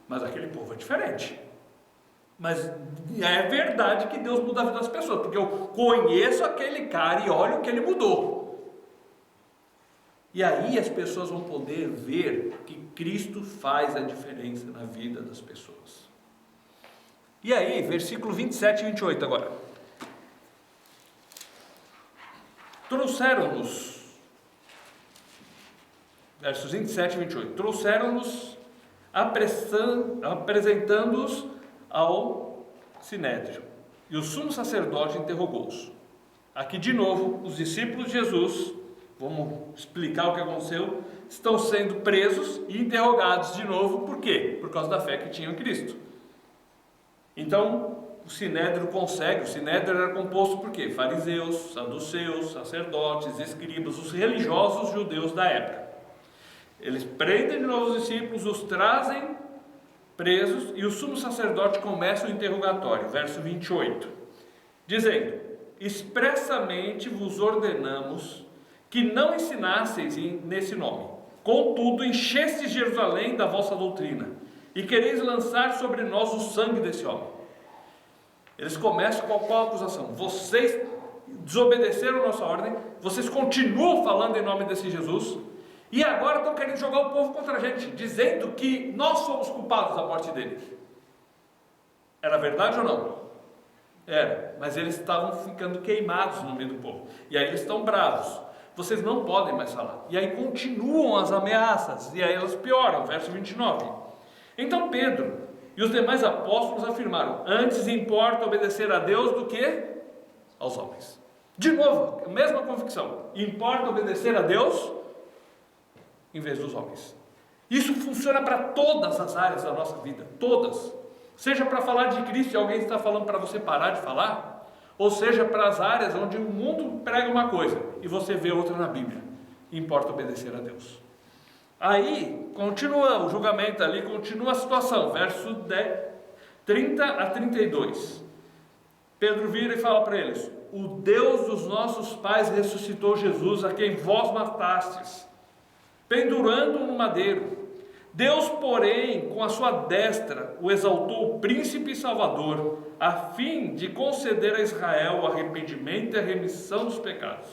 mas aquele povo é diferente. Mas é verdade que Deus muda a vida das pessoas, porque eu conheço aquele cara e olho o que ele mudou. E aí as pessoas vão poder ver que Cristo faz a diferença na vida das pessoas. E aí, versículo 27 e 28 agora. Trouxeram-nos, versos 27 e 28, trouxeram-nos apresentando-os ao Sinédrio, e o sumo sacerdote interrogou-os. Aqui de novo, os discípulos de Jesus, vamos explicar o que aconteceu, estão sendo presos e interrogados de novo. Por quê? Por causa da fé que tinham em Cristo. Então, o Sinédrio era composto por quê? Fariseus, saduceus, sacerdotes, escribas, os religiosos judeus da época. Eles prendem de novo os discípulos, os trazem presos, e o sumo sacerdote começa o interrogatório, verso 28, dizendo: expressamente vos ordenamos que não ensinasseis nesse nome, contudo enchestes Jerusalém da vossa doutrina, e quereis lançar sobre nós o sangue desse homem. Eles começam com qual acusação? Vocês desobedeceram a nossa ordem, vocês continuam falando em nome desse Jesus, e agora estão querendo jogar o povo contra a gente, dizendo que nós somos culpados da morte dele. Era verdade ou não? Era, mas eles estavam ficando queimados no meio do povo, e aí eles estão bravos. Vocês não podem mais falar. E aí continuam as ameaças, e aí elas pioram, verso 29. Então Pedro, E os demais apóstolos afirmaram: antes importa obedecer a Deus do que aos homens. De novo, a mesma convicção: importa obedecer a Deus em vez dos homens. Isso funciona para todas as áreas da nossa vida, todas. Seja para falar de Cristo e alguém está falando para você parar de falar, ou seja para as áreas onde o mundo prega uma coisa e você vê outra na Bíblia. Importa obedecer a Deus. Aí, continua o julgamento ali, continua a situação, verso 30 a 32. Pedro vira e fala para eles: o Deus dos nossos pais ressuscitou Jesus, a quem vós matastes, pendurando-o no madeiro. Deus, porém, com a sua destra, o exaltou príncipe e salvador, a fim de conceder a Israel o arrependimento e a remissão dos pecados.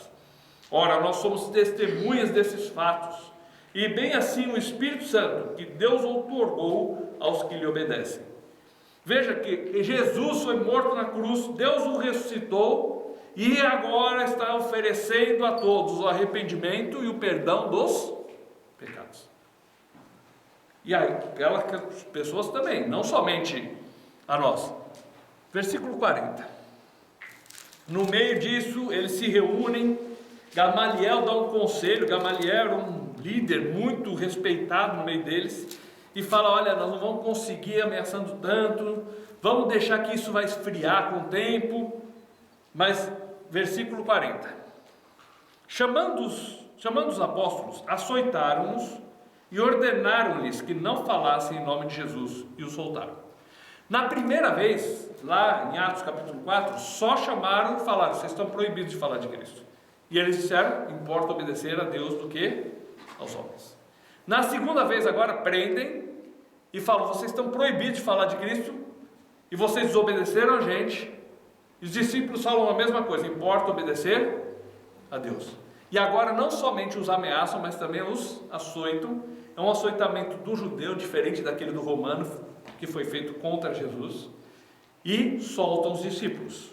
Ora, nós somos testemunhas desses fatos, e bem assim o Espírito Santo, que Deus outorgou aos que lhe obedecem. Veja que Jesus foi morto na cruz, Deus o ressuscitou, e agora está oferecendo a todos o arrependimento e o perdão dos pecados. E aí, aquelas pessoas também, não somente a nós. Versículo 40. No meio disso, eles se reúnem, Gamaliel dá um conselho, Gamaliel era um líder muito respeitado no meio deles, e fala: olha, nós não vamos conseguir ameaçando tanto, vamos deixar que isso vai esfriar com o tempo. Mas, versículo 40. Chamando os apóstolos, açoitaram-nos e ordenaram-lhes que não falassem em nome de Jesus, e os soltaram. Na primeira vez, lá em Atos capítulo 4, só chamaram e falaram: vocês estão proibidos de falar de Cristo. E eles disseram: importa obedecer a Deus do que aos homens. Na segunda vez agora, prendem e falam: vocês estão proibidos de falar de Cristo, e vocês desobedeceram a gente. E os discípulos falam a mesma coisa: importa obedecer a Deus. E agora não somente os ameaçam, mas também os açoitam. É um açoitamento do judeu, diferente daquele do romano, que foi feito contra Jesus. E soltam os discípulos.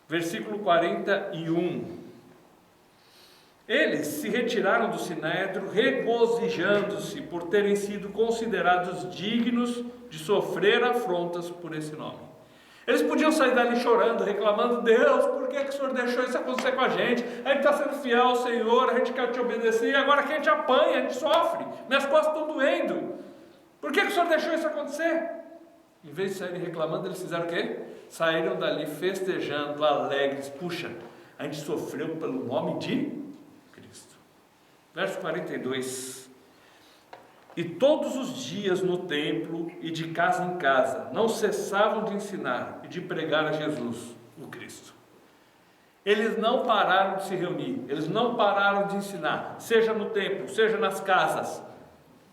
Versículo 41. Eles se retiraram do sinédrio, regozijando-se por terem sido considerados dignos de sofrer afrontas por esse nome. Eles podiam sair dali chorando, reclamando: Deus, por que o Senhor deixou isso acontecer com a gente? A gente está sendo fiel ao Senhor, a gente quer te obedecer, e agora que a gente apanha, a gente sofre, minhas costas estão doendo. Por que o Senhor deixou isso acontecer? Em vez de saírem reclamando, eles fizeram o quê? Saíram dali festejando, alegres. Puxa, a gente sofreu pelo nome de Cristo. Verso 42. E todos os dias no templo e de casa em casa não cessavam de ensinar e de pregar a Jesus, o Cristo. Eles não pararam de se reunir, eles não pararam de ensinar, seja no templo, seja nas casas.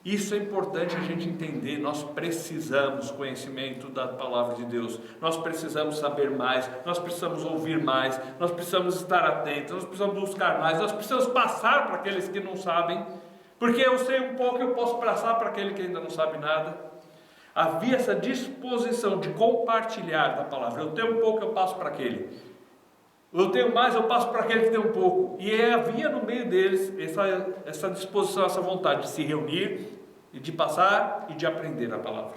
Isso é importante a gente entender. Nós precisamos conhecimento da palavra de Deus, nós precisamos saber mais, nós precisamos ouvir mais, nós precisamos estar atentos, nós precisamos buscar mais, nós precisamos passar para aqueles que não sabem, porque eu sei um pouco, eu posso passar para aquele que ainda não sabe nada. Havia essa disposição de compartilhar da palavra. Eu tenho um pouco, eu passo para aquele. Eu tenho mais, eu passo para aquele que tem um pouco. E havia no meio deles essa disposição, essa vontade de se reunir, e de passar e de aprender a palavra.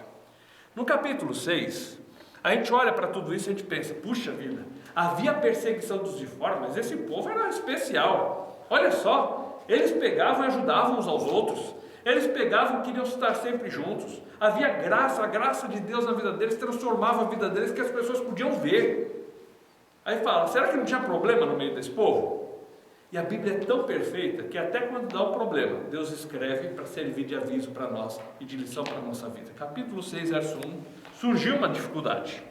No capítulo 6, a gente olha para tudo isso e a gente pensa: puxa vida, havia perseguição dos de fora, mas esse povo era especial. Olha só, eles pegavam e ajudavam uns aos outros, eles pegavam e queriam estar sempre juntos. Havia graça, a graça de Deus na vida deles transformava a vida deles, que as pessoas podiam ver. Aí fala: será que não tinha problema no meio desse povo? E a Bíblia é tão perfeita que até quando dá um problema, Deus escreve para servir de aviso para nós e de lição para a nossa vida. Capítulo 6, verso 1, surgiu uma dificuldade.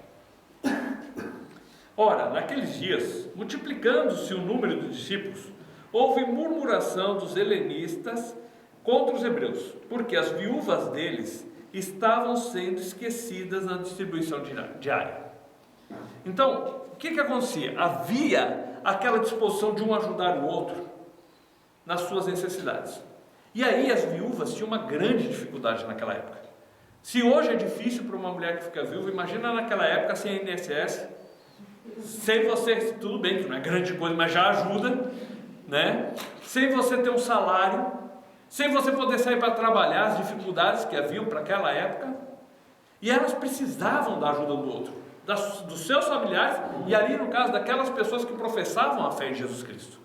Ora, naqueles dias, multiplicando-se o número dos discípulos, houve murmuração dos helenistas contra os hebreus, porque as viúvas deles estavam sendo esquecidas na distribuição diária. Então, o que acontecia? Havia aquela disposição de um ajudar o outro nas suas necessidades. E aí as viúvas tinham uma grande dificuldade naquela época. Se hoje é difícil para uma mulher que fica viúva, imagina naquela época sem INSS, sem você, tudo bem que não é grande coisa, mas já ajuda, né? Sem você ter um salário, sem você poder sair para trabalhar, as dificuldades que haviam para aquela época. E elas precisavam da ajuda do outro, dos seus familiares, e ali no caso daquelas pessoas que professavam a fé em Jesus Cristo.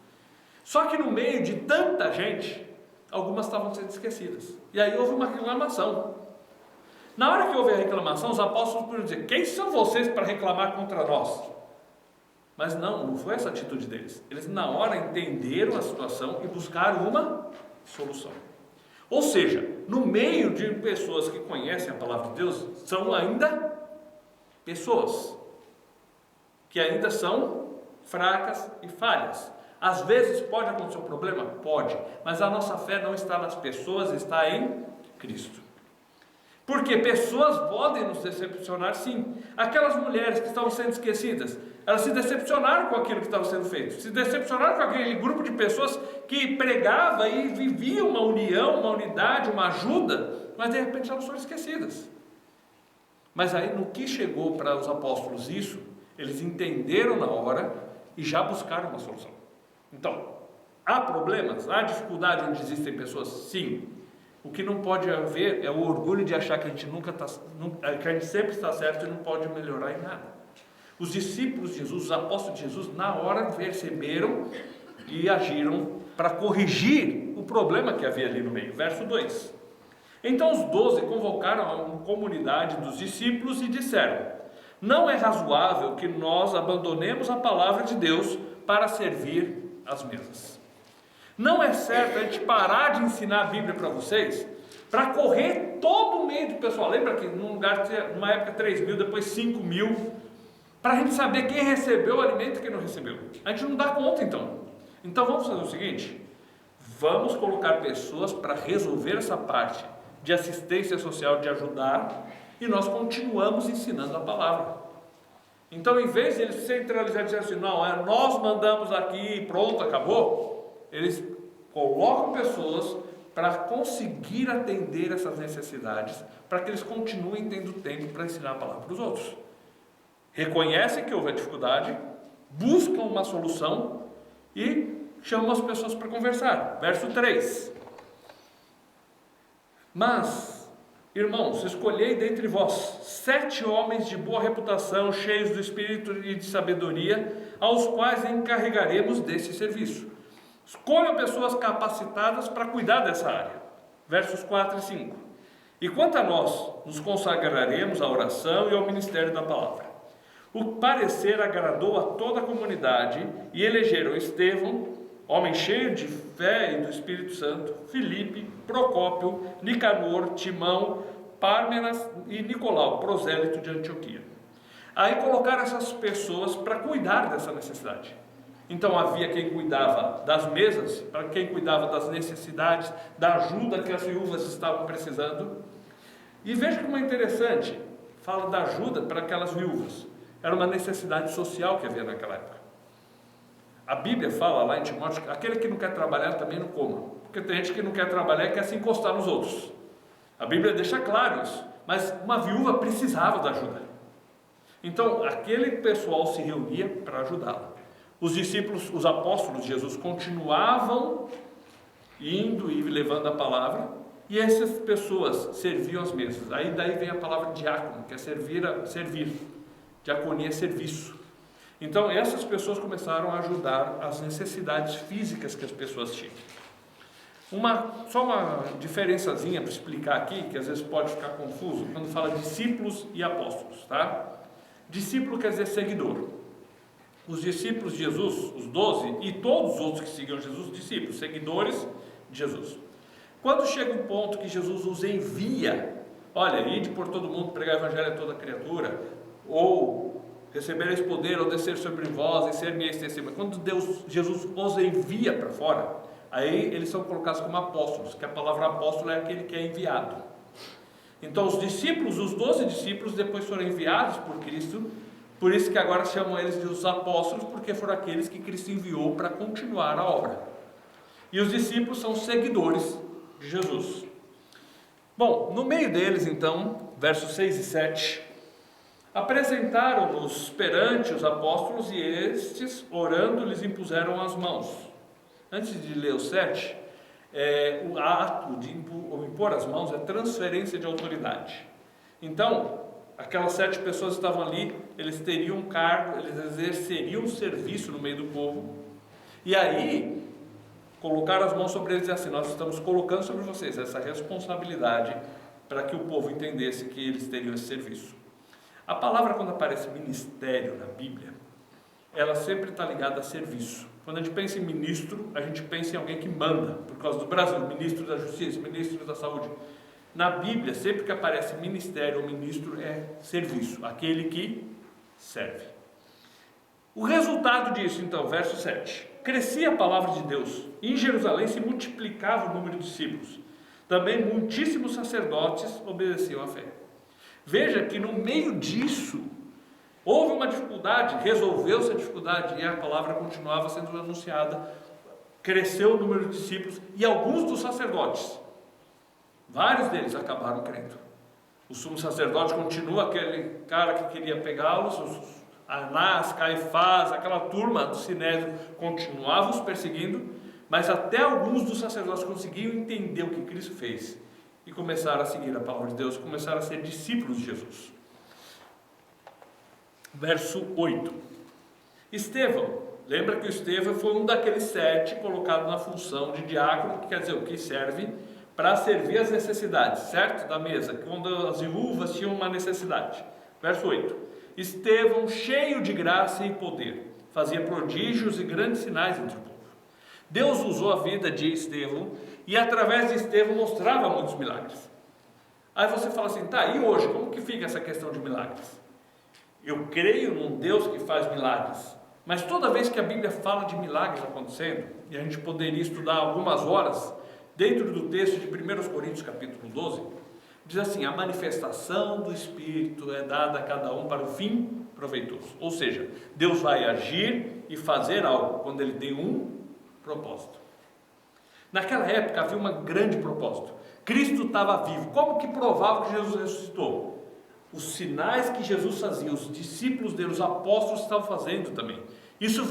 Só que no meio de tanta gente, algumas estavam sendo esquecidas. E aí houve uma reclamação. Na hora que houve a reclamação, os apóstolos podiam dizer: quem são vocês para reclamar contra nós? Mas não foi essa a atitude deles. Eles na hora entenderam a situação e buscaram uma solução. Ou seja, no meio de pessoas que conhecem a palavra de Deus, são ainda pessoas que ainda são fracas e falhas. Às vezes pode acontecer um problema? Pode, mas a nossa fé não está nas pessoas, está em Cristo. Porque pessoas podem nos decepcionar, sim. Aquelas mulheres que estavam sendo esquecidas, elas se decepcionaram com aquilo que estava sendo feito, se decepcionaram com aquele grupo de pessoas que pregava e vivia uma união, uma unidade, uma ajuda, mas de repente elas foram esquecidas. Mas aí no que chegou para os apóstolos isso, eles entenderam na hora e já buscaram uma solução. Então, há problemas, há dificuldade onde existem pessoas? Sim. O que não pode haver é o orgulho de achar que a gente sempre está certo e não pode melhorar em nada. Os discípulos de Jesus, os apóstolos de Jesus, na hora perceberam e agiram para corrigir o problema que havia ali no meio. Verso 2. Então os 12 convocaram a comunidade dos discípulos e disseram: não é razoável que nós abandonemos a palavra de Deus para servir as mesas. Não é certo a gente parar de ensinar a Bíblia para vocês, para correr todo o meio do pessoal. Lembra que numa época 3.000, depois 5.000, para a gente saber quem recebeu o alimento e quem não recebeu. A gente não dá conta então. Então vamos fazer o seguinte: vamos colocar pessoas para resolver essa parte de assistência social, de ajudar, e nós continuamos ensinando a palavra. Então, em vez de eles centralizarem e dizer assim: não, nós mandamos aqui e pronto, acabou, eles colocam pessoas para conseguir atender essas necessidades, para que eles continuem tendo tempo para ensinar a palavra para os outros. Reconhecem que houve a dificuldade, buscam uma solução e chamam as pessoas para conversar. Verso 3. Mas, irmãos, escolhei dentre vós 7 homens de boa reputação, cheios do Espírito e de sabedoria, aos quais encarregaremos desse serviço. Escolham pessoas capacitadas para cuidar dessa área. Versos 4 e 5. E quanto a nós, nos consagraremos à oração e ao ministério da palavra. O parecer agradou a toda a comunidade e elegeram Estevão, homem cheio de fé e do Espírito Santo, Filipe, Procópio, Nicanor, Timão, Pármenas e Nicolau, prosélito de Antioquia. Aí colocaram essas pessoas para cuidar dessa necessidade. Então havia quem cuidava das mesas, para quem cuidava das necessidades, da ajuda que as viúvas estavam precisando. E veja como é interessante, fala da ajuda para aquelas viúvas. Era uma necessidade social que havia naquela época. A Bíblia fala lá em Timóteo que aquele que não quer trabalhar também não coma. Porque tem gente que não quer trabalhar e quer se encostar nos outros. A Bíblia deixa claro isso. Mas uma viúva precisava da ajuda. Então aquele pessoal se reunia para ajudá-la. Os discípulos, os apóstolos de Jesus continuavam indo e levando a palavra, e essas pessoas serviam as mesas. Aí daí vem a palavra diácono, que é servir. Diaconia é serviço. Então essas pessoas começaram a ajudar as necessidades físicas que as pessoas tinham. Só uma diferençazinha para explicar aqui, que às vezes pode ficar confuso, quando fala discípulos e apóstolos, tá? Discípulo quer dizer seguidor. Os discípulos de Jesus, os 12, e todos os outros que seguiam Jesus, discípulos, seguidores de Jesus. Quando chega um ponto que Jesus os envia, olha, ide por todo mundo, pregar o evangelho a toda criatura, ou recebereis poder, ou descer sobre vós, e ser minha testemunha. Quando Jesus os envia para fora, aí eles são colocados como apóstolos, que a palavra apóstolo é aquele que é enviado. Então os discípulos, os 12 discípulos, depois foram enviados por Cristo. Por isso que agora chamam eles de os apóstolos, porque foram aqueles que Cristo enviou para continuar a obra. E os discípulos são seguidores de Jesus. Bom, no meio deles então, versos 6 e 7, apresentaram-nos perante os apóstolos e estes, orando, lhes impuseram as mãos. Antes de ler o 7, o ato de impor as mãos é transferência de autoridade. Então, aquelas 7 pessoas estavam ali, eles teriam um cargo, eles exerceriam um serviço no meio do povo. E aí, colocaram as mãos sobre eles e assim: nós estamos colocando sobre vocês essa responsabilidade para que o povo entendesse que eles teriam esse serviço. A palavra, quando aparece ministério na Bíblia, ela sempre está ligada a serviço. Quando a gente pensa em ministro, a gente pensa em alguém que manda, por causa do Brasil, ministro da Justiça, ministro da Saúde. Na Bíblia, sempre que aparece ministério ou ministro, é serviço, aquele que serve. O resultado disso, então, verso 7. Crescia a palavra de Deus, e em Jerusalém se multiplicava o número de discípulos. Também muitíssimos sacerdotes obedeciam à fé. Veja que no meio disso, houve uma dificuldade, resolveu-se a dificuldade, e a palavra continuava sendo anunciada. Cresceu o número de discípulos, e alguns dos sacerdotes, vários deles acabaram crendo. O sumo sacerdote continua aquele cara que queria pegá-los, Anás, Caifás, aquela turma do Sinédrio continuava os perseguindo, mas até alguns dos sacerdotes conseguiam entender o que Cristo fez e começaram a seguir a palavra de Deus, começaram a ser discípulos de Jesus. Verso 8. Estevão, lembra que o Estevão foi um daqueles 7 colocado na função de diácono, que quer dizer o que serve para servir as necessidades, certo? Da mesa, quando as viúvas tinham uma necessidade. Verso 8. Estevão, cheio de graça e poder, fazia prodígios e grandes sinais entre o povo. Deus usou a vida de Estevão e através de Estevão mostrava muitos milagres. Aí você fala assim: tá, e hoje, como que fica essa questão de milagres? Eu creio num Deus que faz milagres, mas toda vez que a Bíblia fala de milagres acontecendo, e a gente poderia estudar algumas horas, dentro do texto de 1 Coríntios capítulo 12, diz assim: a manifestação do Espírito é dada a cada um para o fim proveitoso. Ou seja, Deus vai agir e fazer algo quando Ele tem um propósito. Naquela época havia um grande propósito. Cristo estava vivo. Como que provava que Jesus ressuscitou? Os sinais que Jesus fazia, os discípulos dele, os apóstolos estavam fazendo também. Isso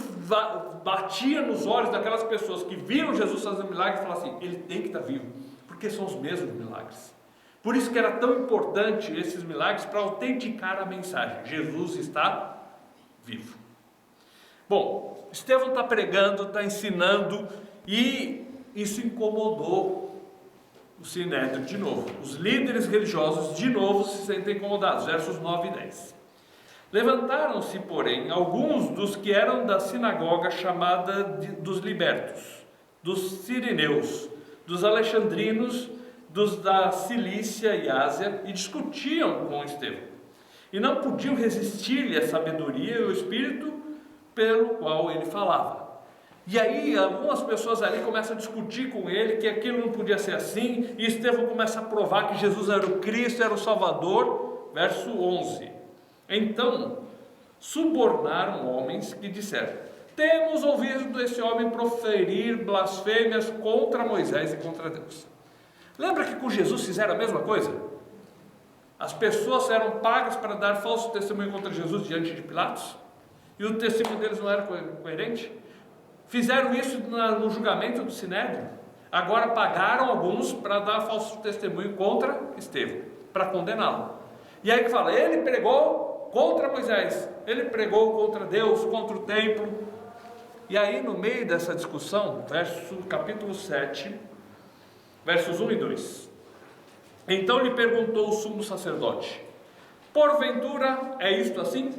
batia nos olhos daquelas pessoas que viram Jesus fazer milagres e falavam assim: ele tem que estar vivo, porque são os mesmos milagres. Por isso que era tão importante esses milagres para autenticar a mensagem: Jesus está vivo. Bom, Estevão está pregando, está ensinando, e isso incomodou o Sinédrio de novo. Os líderes religiosos de novo se sentem incomodados, versos 9 e 10. Levantaram-se, porém, alguns dos que eram da sinagoga chamada dos libertos, dos sirineus, dos alexandrinos, dos da Cilícia e Ásia, e discutiam com Estevão. E não podiam resistir-lhe a sabedoria e o espírito pelo qual ele falava. E aí algumas pessoas ali começam a discutir com ele que aquilo não podia ser assim, e Estevão começa a provar que Jesus era o Cristo, era o Salvador. Verso 11. Então subornaram homens que disseram: temos ouvido esse homem proferir blasfêmias contra Moisés e contra Deus. Lembra que com Jesus fizeram a mesma coisa? As pessoas eram pagas para dar falso testemunho contra Jesus diante de Pilatos, e o testemunho deles não era coerente. Fizeram isso no julgamento do Sinédrio. Agora pagaram alguns para dar falso testemunho contra Estevão, para condená-lo. E aí que fala: ele pregou contra Moisés, ele pregou contra Deus, contra o templo. E aí no meio dessa discussão, capítulo 7, versos 1 e 2. Então lhe perguntou o sumo sacerdote: porventura é isto assim?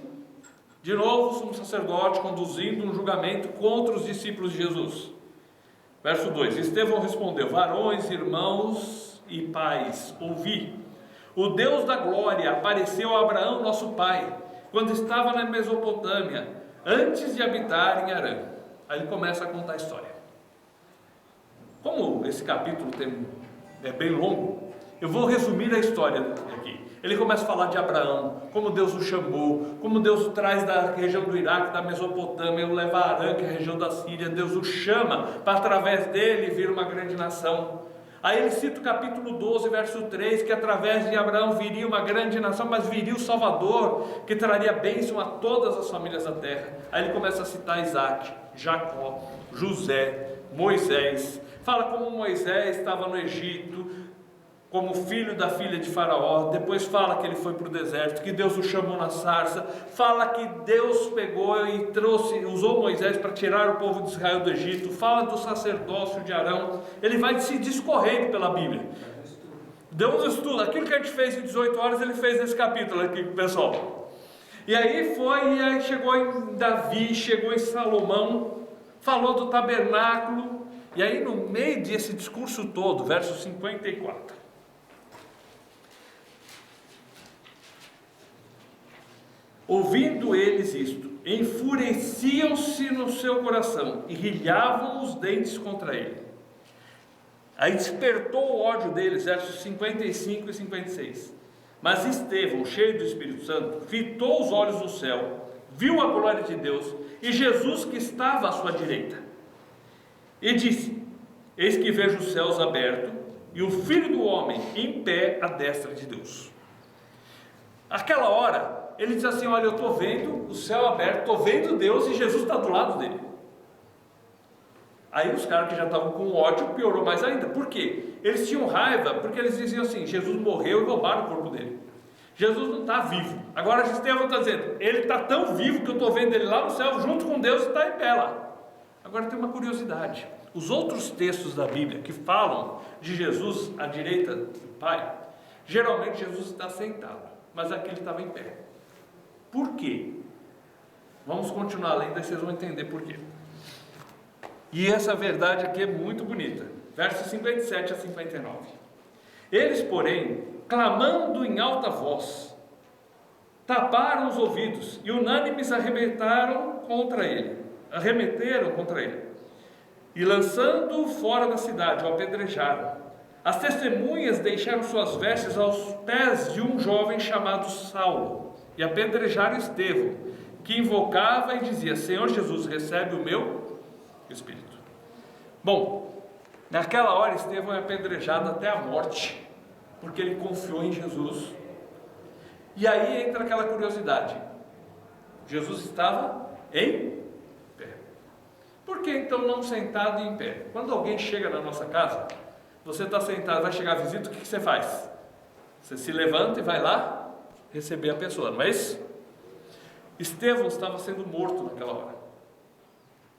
De novo o sumo sacerdote conduzindo um julgamento contra os discípulos de Jesus. Verso 2. Estevão respondeu: varões, irmãos e pais, ouvi. O Deus da glória apareceu a Abraão nosso pai, quando estava na Mesopotâmia, antes de habitar em Harã. Aí ele começa a contar a história. Como esse capítulo é bem longo, eu vou resumir a história aqui. Ele começa a falar de Abraão, como Deus o chamou, como Deus o traz da região do Iraque, da Mesopotâmia, o leva a Harã, que é a região da Síria. Deus o chama para através dele vir uma grande nação. Aí ele cita o capítulo 12, verso 3, que através de Abraão viria uma grande nação, mas viria o Salvador, que traria bênção a todas as famílias da terra. Aí ele começa a citar Isaac, Jacó, José, Moisés. Fala como Moisés estava no Egito, como filho da filha de Faraó, depois fala que ele foi para o deserto, que Deus o chamou na sarça, fala que Deus pegou e usou Moisés para tirar o povo de Israel do Egito, fala do sacerdócio de Arão, ele vai se discorrendo pela Bíblia. Deu um estudo, aquilo que a gente fez em 18 horas, ele fez nesse capítulo aqui, pessoal. E aí chegou em Davi, chegou em Salomão, falou do tabernáculo, e aí no meio desse discurso todo, verso 54, ouvindo eles isto, enfureciam-se no seu coração e rilhavam os dentes contra ele. Aí despertou o ódio deles, versos 55 e 56. Mas Estevão, cheio do Espírito Santo, fitou os olhos no céu, viu a glória de Deus e Jesus que estava à sua direita. E disse: eis que vejo os céus abertos e o Filho do Homem em pé à destra de Deus. Aquela hora, ele diz assim: olha, eu estou vendo o céu aberto, estou vendo Deus e Jesus está do lado dele. Aí os caras que já estavam com ódio piorou mais ainda. Por quê? Eles tinham raiva porque eles diziam assim: Jesus morreu e roubaram o corpo dele. Jesus não está vivo. Agora Estevão está dizendo: ele está tão vivo que eu estou vendo ele lá no céu junto com Deus e está em pé lá. Agora tem uma curiosidade: os outros textos da Bíblia que falam de Jesus à direita do Pai, geralmente Jesus está sentado, mas aqui ele estava em pé. Por quê? Vamos continuar lendo e vocês vão entender por quê. E essa verdade aqui é muito bonita. Versos 57 a 59. Eles, porém, clamando em alta voz, taparam os ouvidos e unânimes arremeteram contra ele. E lançando-o fora da cidade, o apedrejaram. As testemunhas deixaram suas vestes aos pés de um jovem chamado Saulo e apedrejaram Estevão, que invocava e dizia: Senhor Jesus, recebe o meu Espírito. Bom, naquela hora Estevão é apedrejado até a morte, porque ele confiou em Jesus. E aí entra aquela curiosidade: Jesus estava em pé. Por que então não sentado e em pé? Quando alguém chega na nossa casa, você está sentado, vai chegar a visita, o que você faz? Você se levanta e vai lá receber a pessoa, não é isso? Estevão estava sendo morto naquela hora.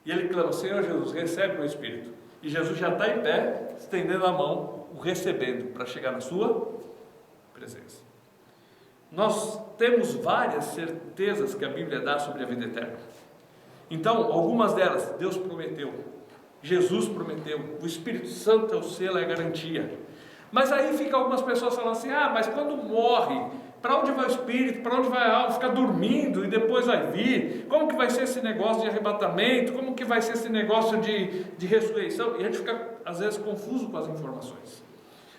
E ele clama: Senhor Jesus, recebe o meu Espírito. E Jesus já está em pé, estendendo a mão, o recebendo, para chegar na sua presença. Nós temos várias certezas que a Bíblia dá sobre a vida eterna. Então, algumas delas, Deus prometeu, Jesus prometeu, o Espírito Santo é o selo, é a garantia. Mas aí fica algumas pessoas falando assim: mas quando morre, para onde vai o Espírito, para onde vai a alma? Fica dormindo e depois vai vir. Como que vai ser esse negócio de arrebatamento? Como que vai ser esse negócio de ressurreição? E a gente fica às vezes confuso com as informações.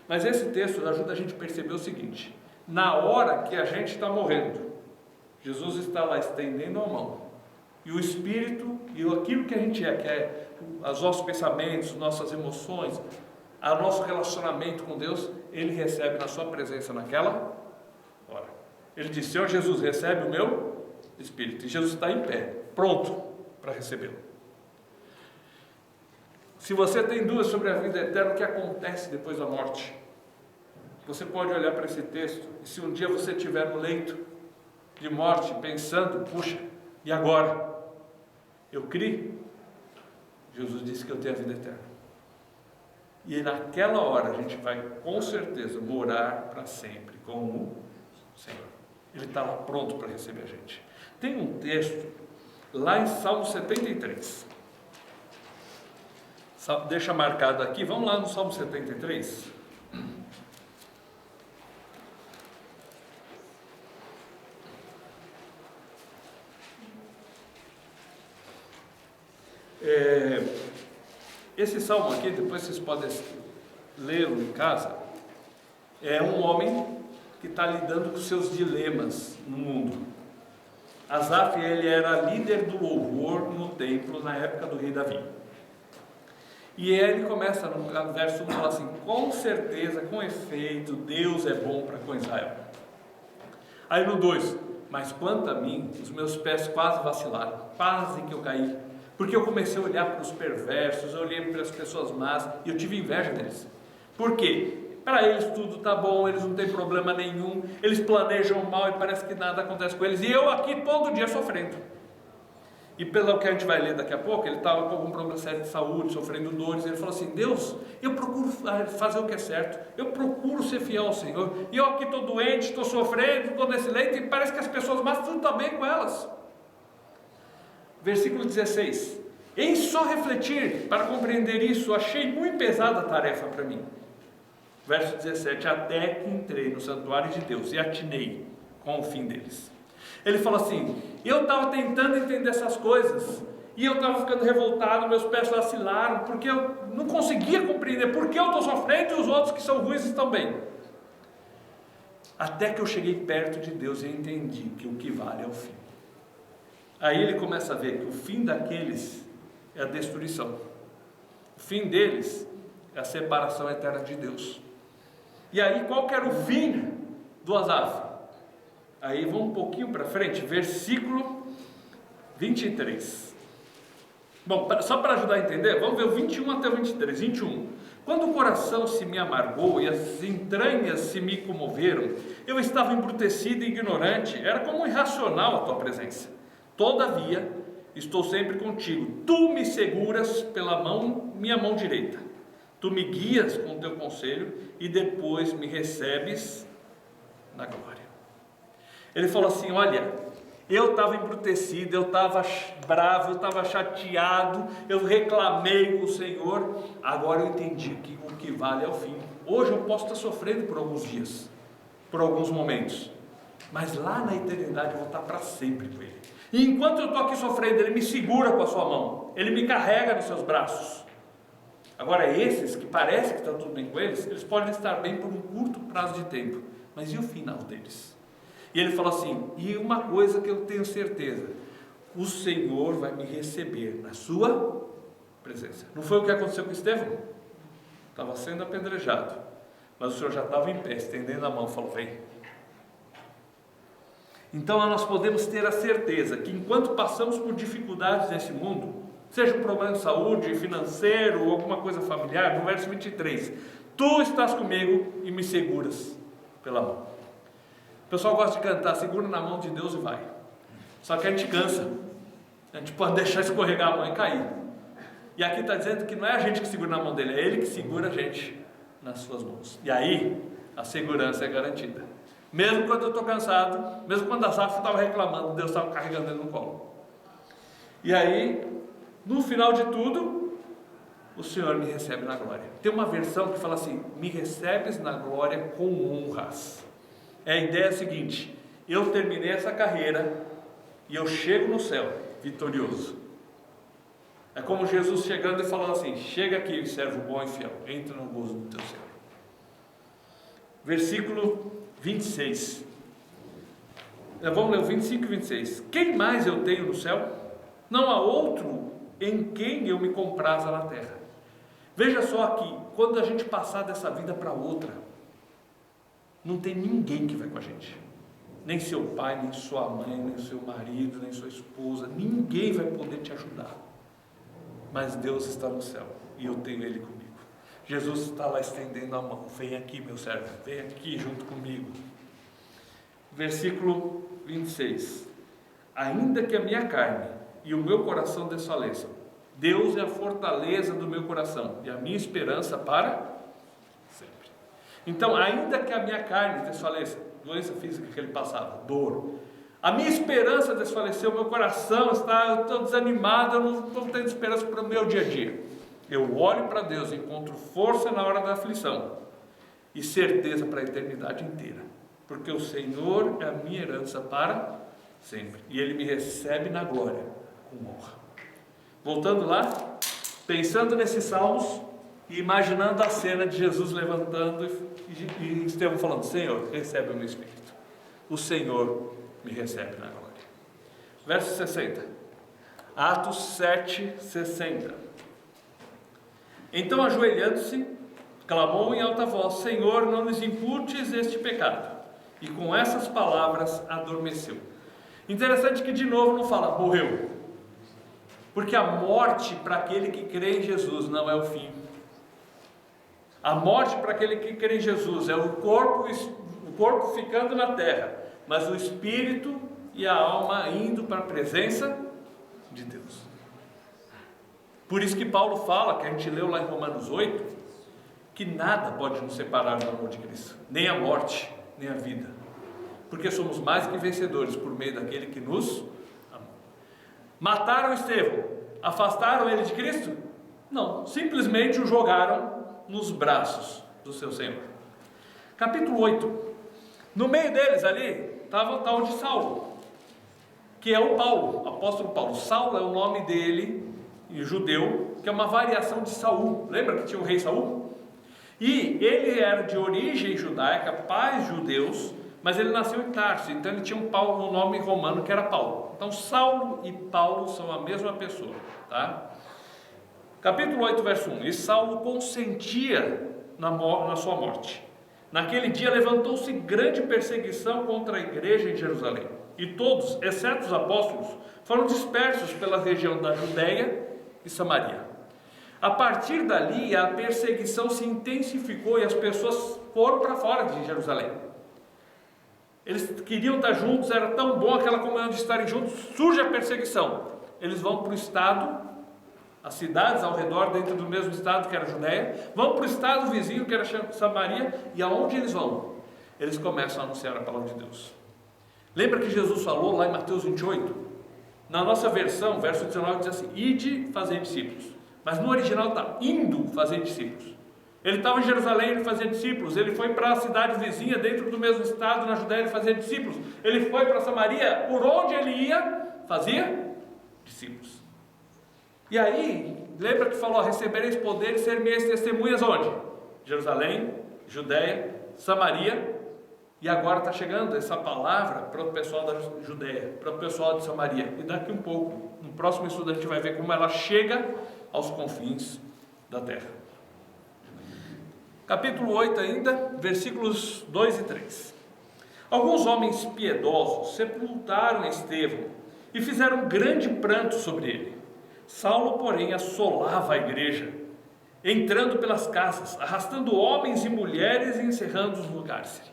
Mas esse texto ajuda a gente a perceber o seguinte: na hora que a gente está morrendo, Jesus está lá estendendo a mão, e o Espírito e aquilo que a gente é, que é os nossos pensamentos, nossas emoções, o nosso relacionamento com Deus, Ele recebe na sua presença naquela hora. Ele diz: Senhor Jesus, recebe o meu Espírito. E Jesus está em pé, pronto para recebê-lo. Se você tem dúvidas sobre a vida eterna, o que acontece depois da morte, você pode olhar para esse texto, e se um dia você estiver no leito de morte, pensando: puxa, e agora? Eu criei. Jesus disse que eu tenho a vida eterna. E naquela hora a gente vai com certeza morar para sempre com o Senhor. Ele está lá pronto para receber a gente. Tem um texto lá em Salmo 73. Deixa marcado aqui. Vamos lá no Salmo 73. Esse salmo aqui, depois vocês podem lê-lo em casa. É um homem que está lidando com seus dilemas no mundo. Asaf, ele era líder do louvor no templo na época do rei Davi. E ele começa no verso 1, fala assim: com certeza, com efeito, Deus é bom para com Israel. Aí no 2: mas quanto a mim, os meus pés quase vacilaram, quase que eu caí, porque eu comecei a olhar para os perversos, eu olhei para as pessoas más e eu tive inveja deles. Por quê? Para eles tudo está bom, eles não têm problema nenhum, eles planejam mal e parece que nada acontece com eles, e eu aqui todo dia sofrendo. E pelo que a gente vai ler daqui a pouco, ele estava com algum problema sério de saúde, sofrendo dores, e ele falou assim: Deus, eu procuro fazer o que é certo, eu procuro ser fiel ao Senhor, e eu aqui estou doente, estou sofrendo, estou nesse leito, e parece que as pessoas, mas tudo está bem com elas. Versículo 16: em só refletir para compreender isso, achei muito pesada a tarefa para mim. Verso 17: até que entrei no santuário de Deus e atinei com o fim deles. Ele fala assim: eu estava tentando entender essas coisas, e eu estava ficando revoltado, meus pés vacilaram, porque eu não conseguia compreender por que eu estou sofrendo e os outros que são ruins estão bem. Até que eu cheguei perto de Deus e entendi que o que vale é o fim. Aí ele começa a ver que o fim daqueles é a destruição, o fim deles é a separação eterna de Deus. E aí qual que era o fim do Asaf? Aí vamos um pouquinho para frente, versículo 23. Bom, só para ajudar a entender, vamos ver o 21 até o 23. 21: quando o coração se me amargou e as entranhas se me comoveram, eu estava embrutecido e ignorante, era como irracional a tua presença. Todavia, estou sempre contigo, tu me seguras pela mão, minha mão direita, tu me guias com o teu conselho e depois me recebes na glória. Ele falou assim: olha, eu estava embrutecido, eu estava bravo, eu estava chateado, eu reclamei com o Senhor, agora eu entendi que o que vale é o fim. Hoje eu posso estar sofrendo por alguns dias, por alguns momentos, mas lá na eternidade eu vou estar para sempre com Ele. E enquanto eu estou aqui sofrendo, Ele me segura com a sua mão, Ele me carrega nos seus braços. Agora esses que parece que está tudo bem com eles podem estar bem por um curto prazo de tempo, mas e o final deles? E ele fala assim: e uma coisa que eu tenho certeza, o Senhor vai me receber na sua presença. Não foi o que aconteceu com Estevão? Estava sendo apedrejado, mas o Senhor já estava em pé, estendendo a mão, falou: vem. Então nós podemos ter a certeza que enquanto passamos por dificuldades nesse mundo, seja um problema de saúde, financeiro ou alguma coisa familiar, no verso 23, tu estás comigo e me seguras pela mão. O pessoal gosta de cantar: segura na mão de Deus e vai. Só que a gente cansa, a gente pode deixar escorregar a mão e cair. E aqui está dizendo que não é a gente que segura na mão dele, é Ele que segura a gente nas suas mãos. E aí a segurança é garantida. Mesmo quando eu estou cansado, mesmo quando a Asaf estava reclamando, Deus estava carregando ele no colo. E aí, no final de tudo, o Senhor me recebe na glória. Tem uma versão que fala assim: me recebes na glória com honras. A ideia é a seguinte: eu terminei essa carreira e eu chego no céu vitorioso. É como Jesus chegando e falando assim: chega aqui, servo bom e fiel, entra no gozo do teu Senhor. Versículo 26. Vamos ler o 25 e 26. Quem mais eu tenho no céu? Não há outro em quem eu me compraza na terra. Veja só aqui, quando a gente passar dessa vida para outra, não tem ninguém que vai com a gente, nem seu pai, nem sua mãe, nem seu marido, nem sua esposa, ninguém vai poder te ajudar, mas Deus está no céu, e eu tenho Ele comigo. Jesus está lá estendendo a mão: vem aqui, meu servo, vem aqui junto comigo. Versículo 26. Ainda que a minha carne e o meu coração desfaleçam, Deus é a fortaleza do meu coração, e a minha esperança para sempre. Então, ainda que a minha carne desfaleça, doença física que ele passava, dor, a minha esperança desfaleceu, o meu coração eu estou desanimado, eu não estou tendo esperança para o meu dia a dia. Eu olho para Deus e encontro força na hora da aflição e certeza para a eternidade inteira, porque o Senhor é a minha herança para sempre, e Ele me recebe na glória com honra. Voltando lá, pensando nesses salmos e imaginando a cena de Jesus levantando e Estevão falando: Senhor, recebe o meu espírito. O Senhor me recebe na glória. Verso 60. Atos 7, 60. Então, ajoelhando-se, clamou em alta voz: Senhor, não nos imputes este pecado. E com essas palavras adormeceu. Interessante que de novo não fala morreu, porque a morte para aquele que crê em Jesus não é o fim. A morte para aquele que crê em Jesus é o corpo ficando na terra, mas o espírito e a alma indo para a presença de Deus. Por isso que Paulo fala, que a gente leu lá em Romanos 8, que nada pode nos separar do amor de Cristo, nem a morte, nem a vida, porque somos mais que vencedores por meio daquele que nos amou. Mataram Estevão, afastaram ele de Cristo? Não, simplesmente o jogaram nos braços do seu Senhor. Capítulo 8, no meio deles ali estava o tal de Saulo, que é o Paulo, apóstolo Paulo. Saulo é o nome dele, em judeu, que é uma variação de Saul. Lembra que tinha o rei Saul? E ele era de origem judaica, pais judeus, mas ele nasceu em Tarso, então ele tinha um nome romano que era Paulo. Então Saulo e Paulo são a mesma pessoa, tá? Capítulo 8, verso 1. E Saulo consentia na sua morte. Naquele dia levantou-se grande perseguição contra a igreja em Jerusalém, e todos, exceto os apóstolos, foram dispersos pela região da Judéia e Samaria. A partir dali a perseguição se intensificou e as pessoas foram para fora de Jerusalém. Eles queriam estar juntos, era tão bom aquela comunhão de estarem juntos. Surge a perseguição, eles vão para o estado, as cidades ao redor, dentro do mesmo estado que era a Judéia, vão para o estado vizinho que era Samaria, e aonde eles vão? Eles começam a anunciar a palavra de Deus. Lembra que Jesus falou lá em Mateus 28? Na nossa versão, verso 19 diz assim: ide fazer discípulos, mas no original está indo fazer discípulos. Ele estava em Jerusalém, ele fazia discípulos. Ele foi para a cidade vizinha, dentro do mesmo estado, na Judéia, ele fazia discípulos. Ele foi para Samaria, por onde ele ia, fazia discípulos. E aí, lembra que falou: recebereis poder e ser minhas testemunhas onde? Jerusalém, Judéia, Samaria. E agora está chegando essa palavra para o pessoal da Judéia, para o pessoal de Samaria. E daqui um pouco, no próximo estudo, a gente vai ver como ela chega aos confins da terra. Capítulo 8 ainda, versículos 2 e 3. Alguns homens piedosos sepultaram Estevão e fizeram grande pranto sobre ele. Saulo, porém, assolava a igreja, entrando pelas casas, arrastando homens e mulheres e encerrando-os no cárcere.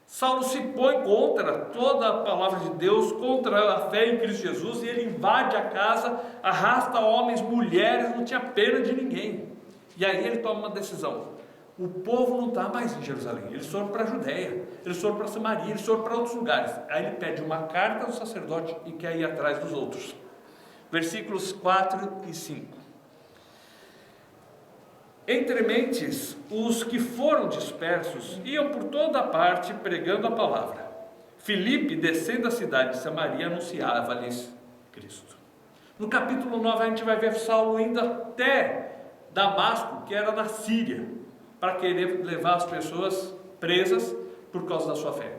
Saulo se põe contra toda a palavra de Deus, contra a fé em Cristo Jesus, e ele invade a casa, arrasta homens, mulheres, não tinha pena de ninguém. E aí ele toma uma decisão: o povo não está mais em Jerusalém, eles foram para a Judéia, eles foram para Samaria, eles foram para outros lugares. Aí ele pede uma carta ao sacerdote e quer ir atrás dos outros. Versículos 4 e 5. Entre mentes, os que foram dispersos iam por toda parte pregando a palavra. Filipe, descendo a cidade de Samaria, anunciava-lhes Cristo. No capítulo 9 a gente vai ver Saulo indo até Damasco, que era na Síria, para querer levar as pessoas presas por causa da sua fé.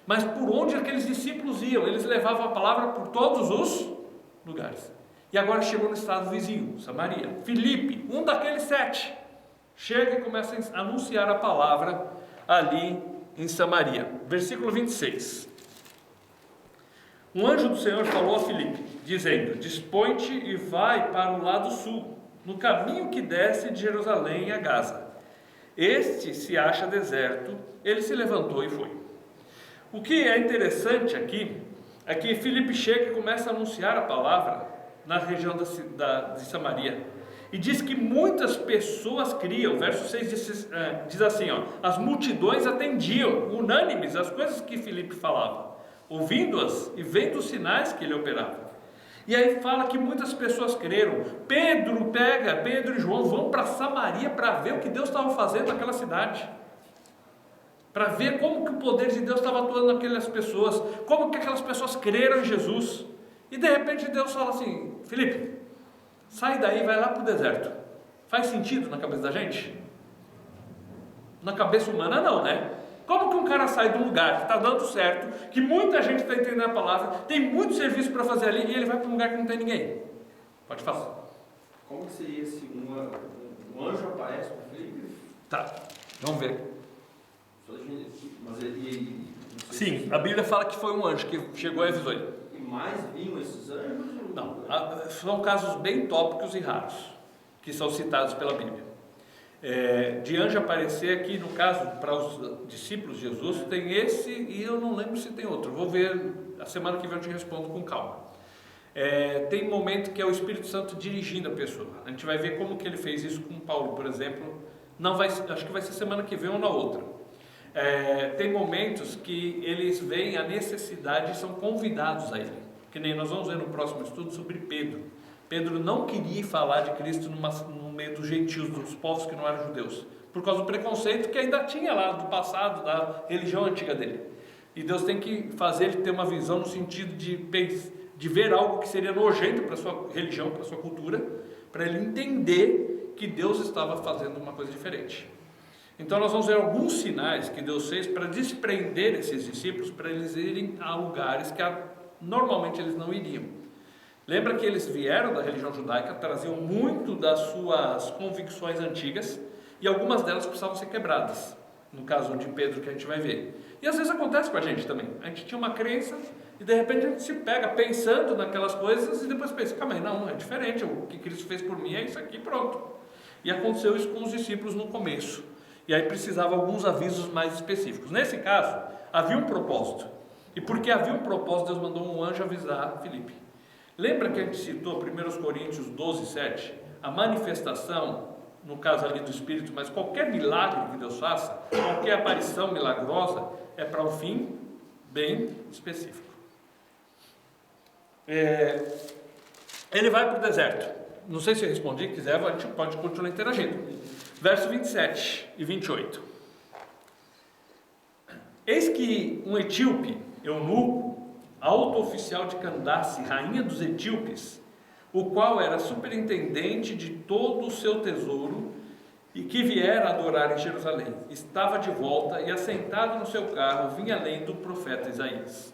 Mas por onde aqueles discípulos iam? Eles levavam a palavra por todos os lugares. E agora chegou no estado vizinho, Samaria. Filipe, um daqueles 7, chega e começa a anunciar a palavra ali em Samaria. Versículo 26. Um anjo do Senhor falou a Filipe, dizendo: dispõe-te e vai para o lado sul, no caminho que desce de Jerusalém a Gaza. Este se acha deserto. Ele se levantou e foi. O que é interessante aqui é que Filipe chega e começa a anunciar a palavra na região de Samaria, e diz que muitas pessoas criam. Verso 6 diz assim, as multidões atendiam, unânimes, as coisas que Filipe falava, ouvindo-as e vendo os sinais que ele operava. E aí fala que muitas pessoas creram. Pedro e João vão para Samaria para ver o que Deus estava fazendo naquela cidade, para ver como que o poder de Deus estava atuando naquelas pessoas, como que aquelas pessoas creram em Jesus. E de repente Deus fala assim: Filipe, sai daí, vai lá para o deserto. Faz sentido na cabeça da gente? Na cabeça humana não, né? Como que um cara sai de um lugar que está dando certo, que muita gente está entendendo a palavra, tem muito serviço para fazer ali, e ele vai para um lugar que não tem ninguém? Pode falar. Como que seria se um anjo aparece para Filipe? Tá, vamos ver. Mas ele Sim, a Bíblia fala que foi um anjo que chegou e avisou ele. E mais vinham esses anjos? Não, são casos bem tópicos e raros que são citados pela Bíblia. De anjo aparecer aqui, no caso, para os discípulos de Jesus, tem esse e eu não lembro se tem outro. Vou ver, a semana que vem eu te respondo com calma. Tem momento que é o Espírito Santo dirigindo a pessoa. A gente vai ver como que ele fez isso com Paulo, por exemplo. Acho que vai ser semana que vem ou na outra. Tem momentos que eles veem a necessidade e são convidados a ele. Que nem nós vamos ver no próximo estudo sobre Pedro. Pedro não queria falar de Cristo no meio dos gentios, dos povos que não eram judeus, por causa do preconceito que ainda tinha lá do passado, da religião antiga dele. E Deus tem que fazer ele ter uma visão no sentido de ver algo que seria nojento para a sua religião, para a sua cultura, para ele entender que Deus estava fazendo uma coisa diferente. Então nós vamos ver alguns sinais que Deus fez para desprender esses discípulos, para eles irem a lugares que normalmente eles não iriam. Lembra que eles vieram da religião judaica, traziam muito das suas convicções antigas, e algumas delas precisavam ser quebradas, no caso de Pedro, que a gente vai ver. E às vezes acontece com a gente também. A gente tinha uma crença e de repente a gente se pega pensando naquelas coisas e depois pensa, calma aí, não, é diferente, o que Cristo fez por mim é isso aqui, pronto. E aconteceu isso com os discípulos no começo. E aí precisava alguns avisos mais específicos. Nesse caso, havia um propósito. E porque havia um propósito, Deus mandou um anjo avisar Filipe. Lembra que a gente citou 1 Coríntios 12, 7? A manifestação, no caso ali do Espírito, mas qualquer milagre que Deus faça, qualquer aparição milagrosa, é para um fim bem específico. Ele vai para o deserto. Não sei se eu respondi, quiser, a gente pode continuar interagindo. Verso 27 e 28. Eis que um etíope, eunuco, alto oficial de Candace, rainha dos etíopes, o qual era superintendente de todo o seu tesouro, e que viera adorar em Jerusalém, estava de volta e assentado no seu carro, vinha lendo o profeta Isaías.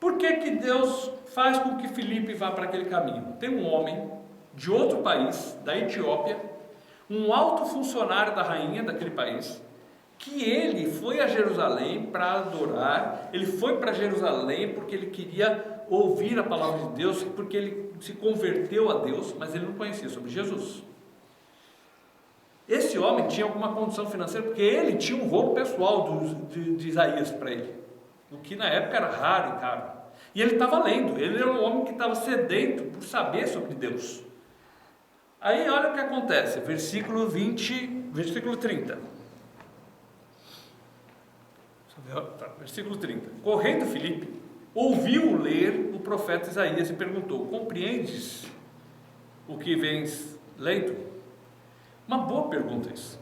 Por que que Deus faz com que Filipe vá para aquele caminho? Tem um homem de outro país, da Etiópia, um alto funcionário da rainha daquele país, que ele foi a Jerusalém para adorar. Ele foi para Jerusalém porque ele queria ouvir a palavra de Deus, porque ele se converteu a Deus, mas ele não conhecia sobre Jesus. Esse homem tinha alguma condição financeira, porque ele tinha um roubo pessoal de Isaías para ele, o que na época era raro e caro. E ele estava lendo, ele era um homem que estava sedento por saber sobre Deus. Aí olha o que acontece, versículo 30. Versículo 30. Correndo Filipe, ouviu ler o profeta Isaías e perguntou: compreendes o que vens lendo? Uma boa pergunta isso.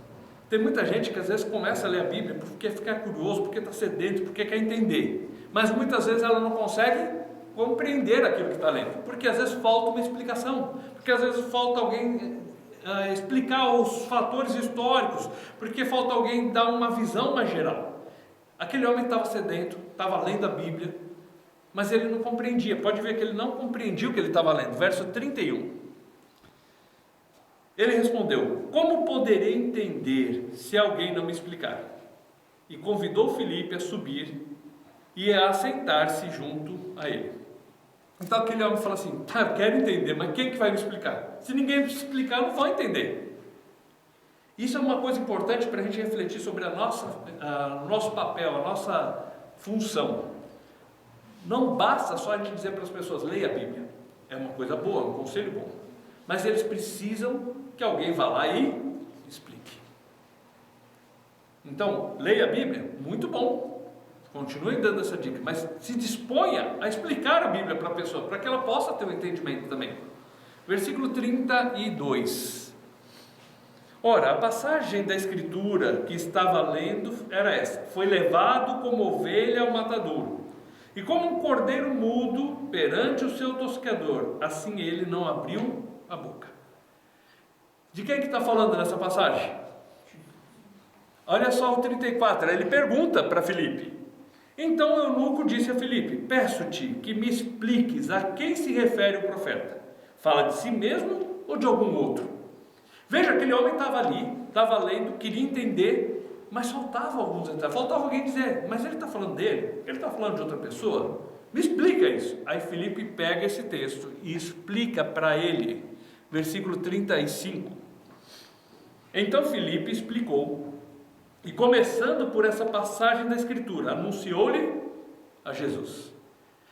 Tem muita gente que às vezes começa a ler a Bíblia porque quer ficar curioso, porque está sedento, porque quer entender, mas muitas vezes ela não consegue compreender aquilo que está lendo, porque às vezes falta uma explicação, porque às vezes falta alguém explicar os fatores históricos, porque falta alguém dar uma visão mais geral. Aquele homem estava sedento, estava lendo a Bíblia, mas ele não compreendia. Pode ver que ele não compreendia o que ele estava lendo. Verso 31. Ele respondeu: como poderei entender se alguém não me explicar? E convidou Filipe a subir e a assentar-se junto a ele. Então aquele homem fala assim: tá, eu quero entender, mas quem que vai me explicar? Se ninguém me explicar, eu não vou entender. Isso é uma coisa importante para a gente refletir sobre o nosso papel, a nossa função. Não basta só a gente dizer para as pessoas: leia a Bíblia. É uma coisa boa, um conselho bom. Mas eles precisam que alguém vá lá e explique. Então, leia a Bíblia, muito bom. Continue dando essa dica, mas se disponha a explicar a Bíblia para a pessoa, para que ela possa ter um entendimento também. Versículo 32. Ora, a passagem da Escritura que estava lendo era essa: foi levado como ovelha ao matadouro, e como um cordeiro mudo perante o seu tosqueador, assim ele não abriu a boca. De quem que está falando nessa passagem? Olha só o 34, ele pergunta para Filipe. Então o eunuco disse a Filipe: peço-te que me expliques a quem se refere o profeta. Fala de si mesmo ou de algum outro? Veja, aquele homem estava ali, estava lendo, queria entender, mas faltava alguns detalhes, faltava alguém dizer: mas ele está falando dele? Ele está falando de outra pessoa? Me explica isso. Aí Filipe pega esse texto e explica para ele, versículo 35. Então Filipe explicou, e começando por essa passagem da Escritura, anunciou-lhe a Jesus.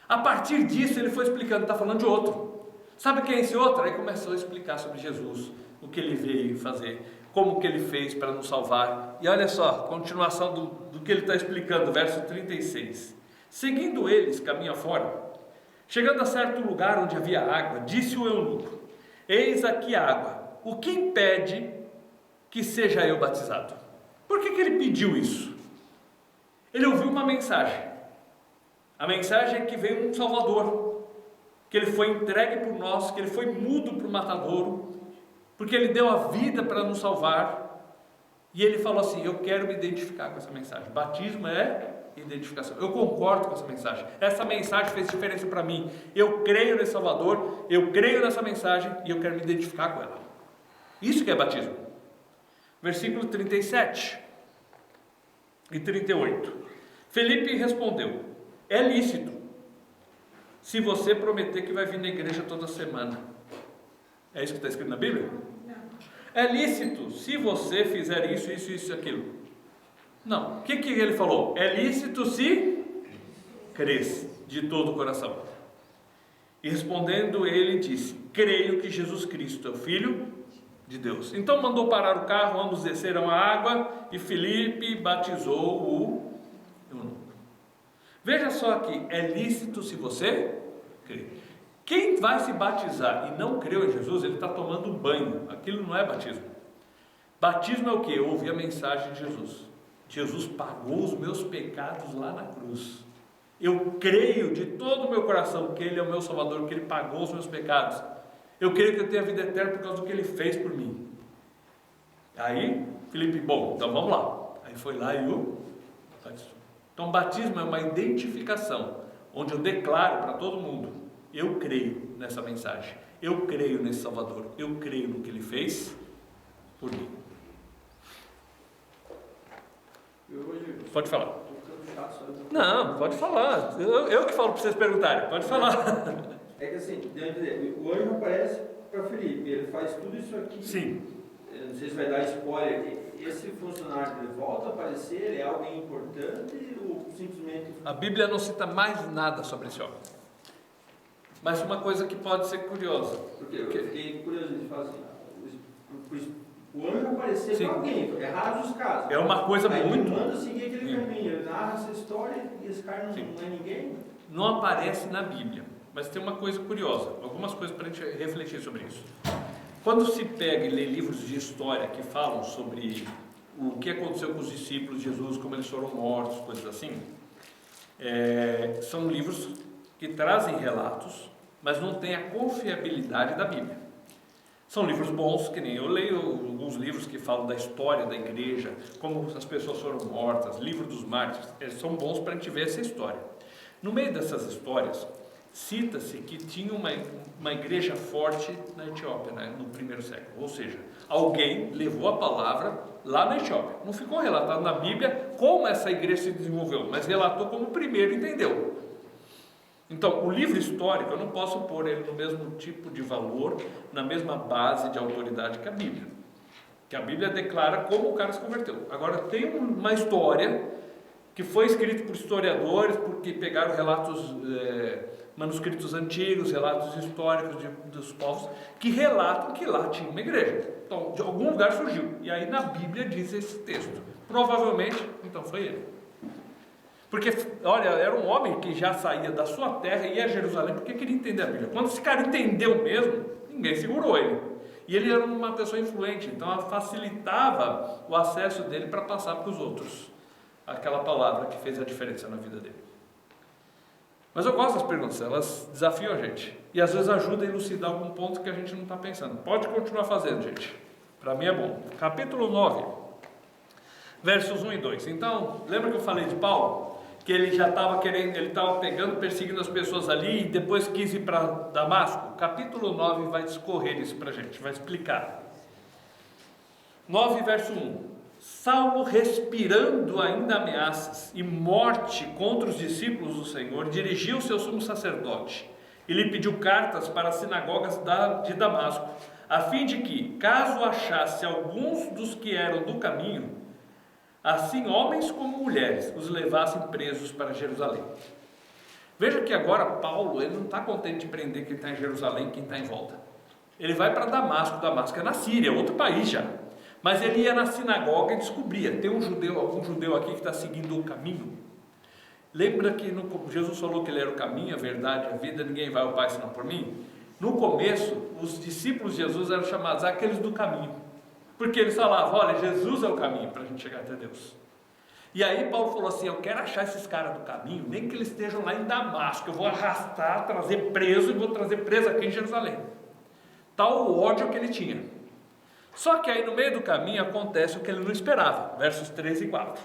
A partir disso ele foi explicando, está falando de outro. Sabe quem é esse outro? Aí começou a explicar sobre Jesus, o que ele veio fazer, como que ele fez para nos salvar. E olha só, continuação do que ele está explicando, verso 36. Seguindo eles, caminho afora, chegando a certo lugar onde havia água, disse o eunuco: eis aqui a água, o que impede que seja eu batizado? Por que ele pediu isso? Ele ouviu uma mensagem. A mensagem é que veio um Salvador, que ele foi entregue por nós, que ele foi mudo para o matadouro, porque ele deu a vida para nos salvar. E ele falou assim: eu quero me identificar com essa mensagem. Batismo é identificação. Eu concordo com essa mensagem. Essa mensagem fez diferença para mim. Eu creio nesse Salvador, eu creio nessa mensagem e eu quero me identificar com ela. Isso que é batismo. Versículo 37 e 38. Felipe respondeu: é lícito, se você prometer que vai vir na igreja toda semana. É isso que está escrito na Bíblia? Não. É lícito, se você fizer isso, isso, isso e aquilo. Não. O que ele falou? É lícito se crês de todo o coração. E respondendo ele disse: creio que Jesus Cristo é o Filho de Deus. Então mandou parar o carro, ambos desceram a água e Filipe batizou o eunuco. Veja só aqui, é lícito se você crê. Quem vai se batizar e não creu em Jesus, ele está tomando um banho. Aquilo não é batismo. Batismo é o que? Ouvir a mensagem de Jesus. Jesus pagou os meus pecados lá na cruz. Eu creio de todo o meu coração que Ele é o meu Salvador, que Ele pagou os meus pecados. Eu creio que eu tenho a vida eterna por causa do que Ele fez por mim. Aí, Filipe, bom, então vamos lá. Aí foi lá e o batizou. Então, batismo é uma identificação, onde eu declaro para todo mundo: eu creio nessa mensagem, eu creio nesse Salvador, eu creio no que Ele fez por mim. Pode falar. Não, pode falar. Eu que falo para vocês perguntarem. Pode falar. É que assim, o anjo aparece para Filipe, ele faz tudo isso aqui. Sim. Eu não sei se vai dar spoiler. Esse funcionário ele volta a aparecer, ele é alguém importante ou simplesmente... A Bíblia não cita mais nada sobre esse homem. Mas uma coisa que pode ser curiosa. Porque eu fiquei curioso, ele fala assim, o anjo aparecer para alguém, é raro os casos. É uma coisa aí muito... Ele manda seguir aquele caminho, ele narra essa história e esse cara não é ninguém. Não aparece na Bíblia, mas tem uma coisa curiosa, algumas coisas para a gente refletir sobre isso. Quando se pega e lê livros de história que falam sobre o que aconteceu com os discípulos de Jesus, como eles foram mortos, coisas assim, são livros que trazem relatos, mas não tem a confiabilidade da Bíblia. São livros bons, que nem eu leio alguns livros que falam da história da igreja, como as pessoas foram mortas, livro dos mártires, eles são bons para a gente ver essa história. No meio dessas histórias, cita-se que tinha uma igreja forte na Etiópia, né, no primeiro século. Ou seja, alguém levou a palavra lá na Etiópia. Não ficou relatado na Bíblia como essa igreja se desenvolveu, mas relatou como o primeiro entendeu. Então, o livro histórico, eu não posso pôr ele no mesmo tipo de valor, na mesma base de autoridade que a Bíblia. Que a Bíblia declara como o cara se converteu. Agora, tem uma história que foi escrita por historiadores, porque pegaram relatos, manuscritos antigos, relatos históricos dos povos, que relatam que lá tinha uma igreja. Então, de algum lugar surgiu. E aí na Bíblia diz esse texto. Provavelmente, então, foi ele. Porque, olha, era um homem que já saía da sua terra e ia a Jerusalém porque queria entender a Bíblia. Quando esse cara entendeu mesmo, ninguém segurou ele. E ele era uma pessoa influente, então ela facilitava o acesso dele para passar para os outros aquela palavra que fez a diferença na vida dele. Mas eu gosto das perguntas, elas desafiam a gente. E às vezes ajudam a elucidar algum ponto que a gente não está pensando. Pode continuar fazendo, gente. Para mim é bom. Capítulo 9, versos 1 e 2. Então, lembra que eu falei de Paulo? Que ele já estava querendo, ele estava pegando, perseguindo as pessoas ali e depois quis ir para Damasco. Capítulo 9 vai discorrer isso para a gente, vai explicar. 9, verso 1. Saulo, respirando ainda ameaças e morte contra os discípulos do Senhor, dirigiu-se ao sumo sacerdote e lhe pediu cartas para as sinagogas de Damasco, a fim de que, caso achasse alguns dos que eram do caminho, assim homens como mulheres os levassem presos para Jerusalém. Veja que agora Paulo, ele não está contente de prender quem está em Jerusalém, quem está em volta. Ele vai para Damasco. Damasco é na Síria, outro país já. Mas ele ia na sinagoga e descobria, tem algum judeu aqui que está seguindo o caminho? Lembra que Jesus falou que ele era o caminho, a verdade, a vida, ninguém vai ao Pai senão por mim? No começo, os discípulos de Jesus eram chamados aqueles do caminho, porque eles falavam, olha, Jesus é o caminho para a gente chegar até Deus. E aí Paulo falou assim, eu quero achar esses caras do caminho, nem que eles estejam lá em Damasco, eu vou arrastar, trazer preso, e vou trazer preso aqui em Jerusalém. Tal o ódio que ele tinha. Só que aí no meio do caminho acontece o que ele não esperava, versos 3 e 4.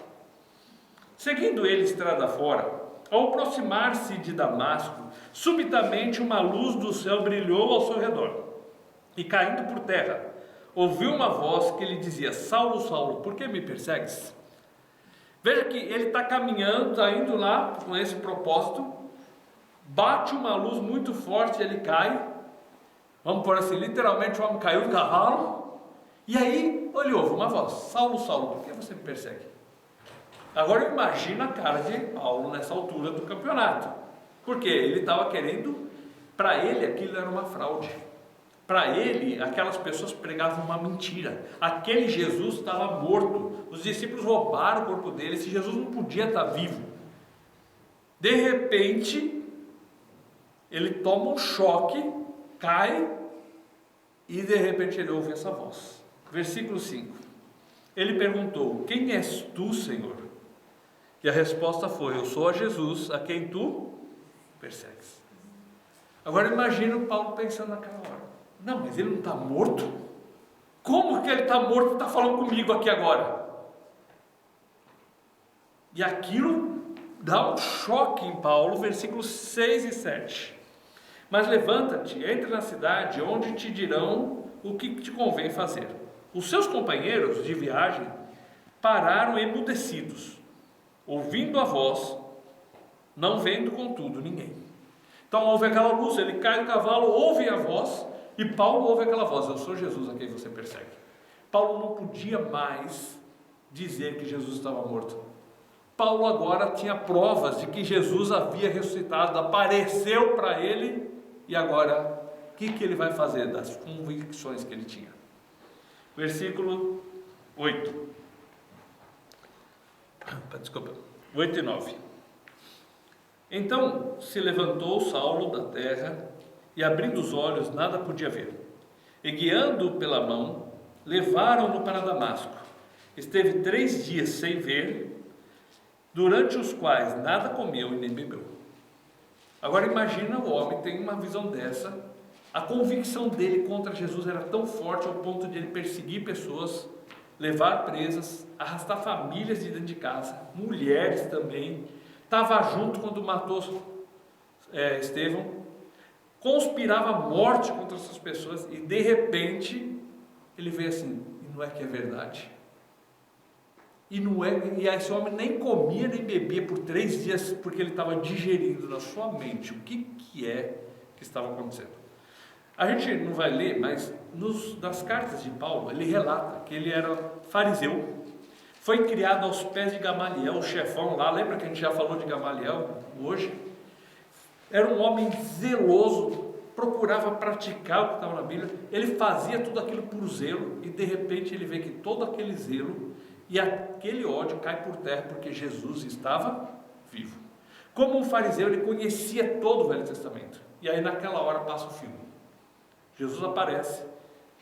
Seguindo ele estrada fora, ao aproximar-se de Damasco, subitamente uma luz do céu brilhou ao seu redor, e caindo por terra, ouviu uma voz que lhe dizia, Saulo, Saulo, por que me persegues? Veja que ele está caminhando, está indo lá com esse propósito, bate uma luz muito forte, ele cai, vamos por assim, literalmente o homem caiu do cavalo, e aí ele ouve uma voz, Saulo, Saulo, por que você me persegue? Agora imagina a cara de Paulo nessa altura do campeonato, porque ele estava querendo, para ele aquilo era uma fraude, para ele aquelas pessoas pregavam uma mentira, aquele Jesus estava morto, os discípulos roubaram o corpo dele, esse Jesus não podia estar vivo. De repente ele toma um choque, cai e de repente ele ouve essa voz. Versículo 5, ele perguntou, quem és tu, Senhor? E a resposta foi, eu sou a Jesus, a quem tu persegues. Agora imagina o Paulo pensando naquela hora, não, mas ele não está morto? Como que ele está morto e está falando comigo aqui agora? E aquilo dá um choque em Paulo, versículos 6 e 7. Mas levanta-te, entra na cidade, onde te dirão o que te convém fazer. Os seus companheiros de viagem pararam emudecidos, ouvindo a voz, não vendo contudo ninguém. Então houve aquela luz, ele cai do cavalo, ouve a voz, e Paulo ouve aquela voz, eu sou Jesus a quem você persegue. Paulo não podia mais dizer que Jesus estava morto. Paulo agora tinha provas de que Jesus havia ressuscitado, apareceu para ele, e agora, o que ele vai fazer das convicções que ele tinha? Versículo 8. Desculpa, 8 e 9. Então se levantou Saulo da terra, e abrindo os olhos nada podia ver, e guiando-o pela mão, levaram-no para Damasco. Esteve 3 dias sem ver, durante os quais nada comeu e nem bebeu. Agora imagina o homem tem uma visão dessa, a convicção dele contra Jesus era tão forte ao ponto de ele perseguir pessoas, levar presas, arrastar famílias de dentro de casa, mulheres também, estava junto quando matou Estevão, conspirava a morte contra essas pessoas, e de repente ele vê assim, e não é que é verdade? E esse homem nem comia nem bebia por 3 dias, porque ele estava digerindo na sua mente o que é que estava acontecendo. A gente não vai ler, mas nas cartas de Paulo, ele relata que ele era fariseu, foi criado aos pés de Gamaliel, o chefão lá, lembra que a gente já falou de Gamaliel hoje? Era um homem zeloso, procurava praticar o que estava na Bíblia, ele fazia tudo aquilo por zelo, e de repente ele vê que todo aquele zelo e aquele ódio cai por terra, porque Jesus estava vivo. Como um fariseu, ele conhecia todo o Velho Testamento, e aí naquela hora passa o filme. Jesus aparece,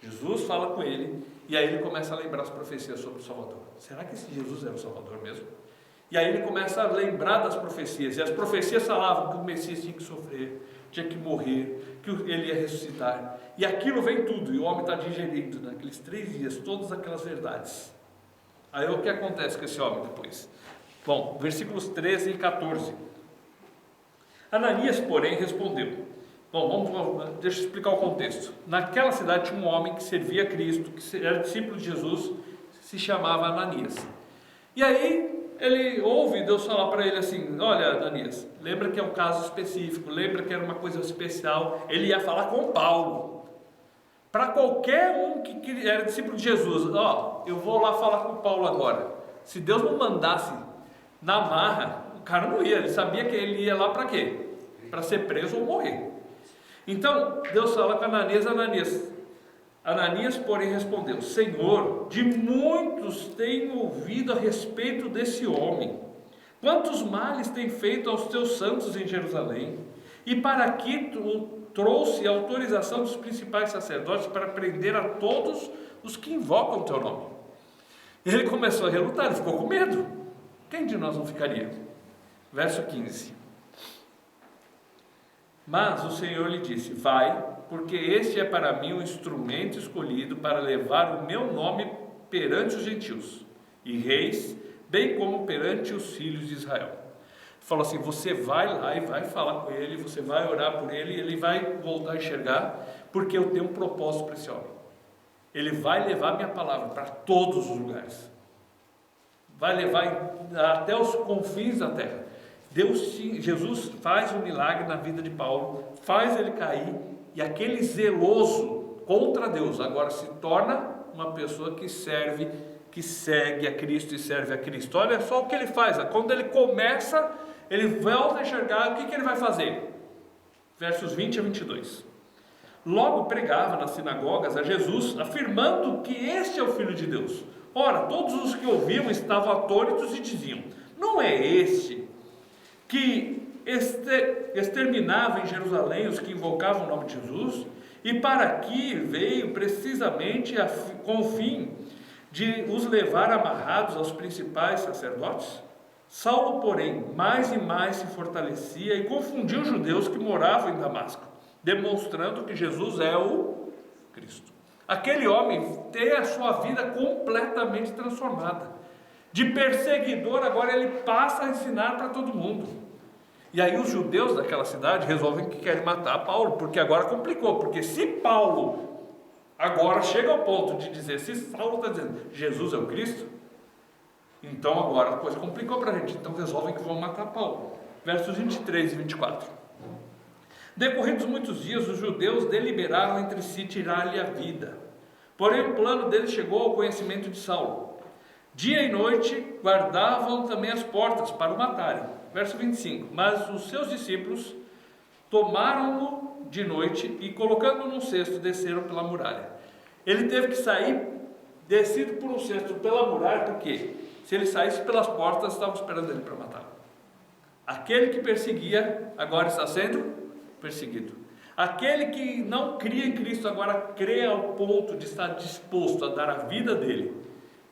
Jesus fala com ele, e aí ele começa a lembrar as profecias sobre o Salvador. Será que esse Jesus era o Salvador mesmo? E aí ele começa a lembrar das profecias, e as profecias falavam que o Messias tinha que sofrer, tinha que morrer, que ele ia ressuscitar, e aquilo vem tudo, e o homem está digerindo naqueles 3 dias todas aquelas verdades. Aí o que acontece com esse homem depois? Bom, versículos 13 e 14. Ananias, porém, respondeu. Bom, deixa eu explicar o contexto. Naquela cidade tinha um homem que servia a Cristo, que era discípulo de Jesus, se chamava Ananias. E aí ele ouve Deus falar para ele assim, olha Ananias, lembra que é um caso específico, lembra que era uma coisa especial, ele ia falar com Paulo. para qualquer um que era discípulo de Jesus. Ó, eu vou lá falar com Paulo agora. Se Deus não mandasse na marra, o cara não ia. Ele sabia que ele ia lá para quê? Para ser preso ou morrer. Então Deus fala com Ananias. Ananias, porém, respondeu: Senhor, de muitos tenho ouvido a respeito desse homem, quantos males tem feito aos teus santos em Jerusalém, e para aqui tu trouxe a autorização dos principais sacerdotes para prender a todos os que invocam o teu nome. Ele começou a relutar, ele ficou com medo. Quem de nós não ficaria? Verso 15. Mas o Senhor lhe disse: vai, porque este é para mim um instrumento escolhido para levar o meu nome perante os gentios e reis, bem como perante os filhos de Israel. Falou assim: você vai lá e vai falar com ele, você vai orar por ele, ele vai voltar a enxergar, porque eu tenho um propósito para esse homem. Ele vai levar minha palavra para todos os lugares, vai levar até os confins da terra. Jesus faz um milagre na vida de Paulo, faz ele cair, e aquele zeloso contra Deus agora se torna uma pessoa que serve, que segue a Cristo e serve a Cristo. Olha só o que ele faz. Quando ele começa, ele volta a enxergar. O que ele vai fazer? Versos 20 a 22. Logo pregava nas sinagogas a Jesus, afirmando que este é o Filho de Deus. Ora, todos os que ouviam estavam atônitos e diziam: não é este que exterminava em Jerusalém os que invocavam o nome de Jesus? E para aqui veio precisamente com o fim de os levar amarrados aos principais sacerdotes? Saulo, porém, mais e mais se fortalecia e confundia os judeus que moravam em Damasco, demonstrando que Jesus é o Cristo. Aquele homem tem a sua vida completamente transformada. De perseguidor, agora ele passa a ensinar para todo mundo. E aí os judeus daquela cidade resolvem que querem matar Paulo, porque agora complicou. Porque se Paulo agora chega ao ponto de dizer, se Saulo está dizendo Jesus é o Cristo, então agora a coisa complicou para a gente. Então resolvem que vão matar Paulo. Versos 23 e 24. Decorridos muitos dias, os judeus deliberaram entre si tirar-lhe a vida. Porém o plano deles chegou ao conhecimento de Saulo. Dia e noite guardavam também as portas para o matarem. Verso 25. Mas os seus discípulos tomaram-no de noite e, colocando-o num cesto, desceram pela muralha. Ele teve que sair descido por um cesto pela muralha, porque se ele saísse pelas portas, estavam esperando ele para matar. Aquele que perseguia agora está sendo perseguido. Aquele que não cria em Cristo agora crê ao ponto de estar disposto a dar a vida dele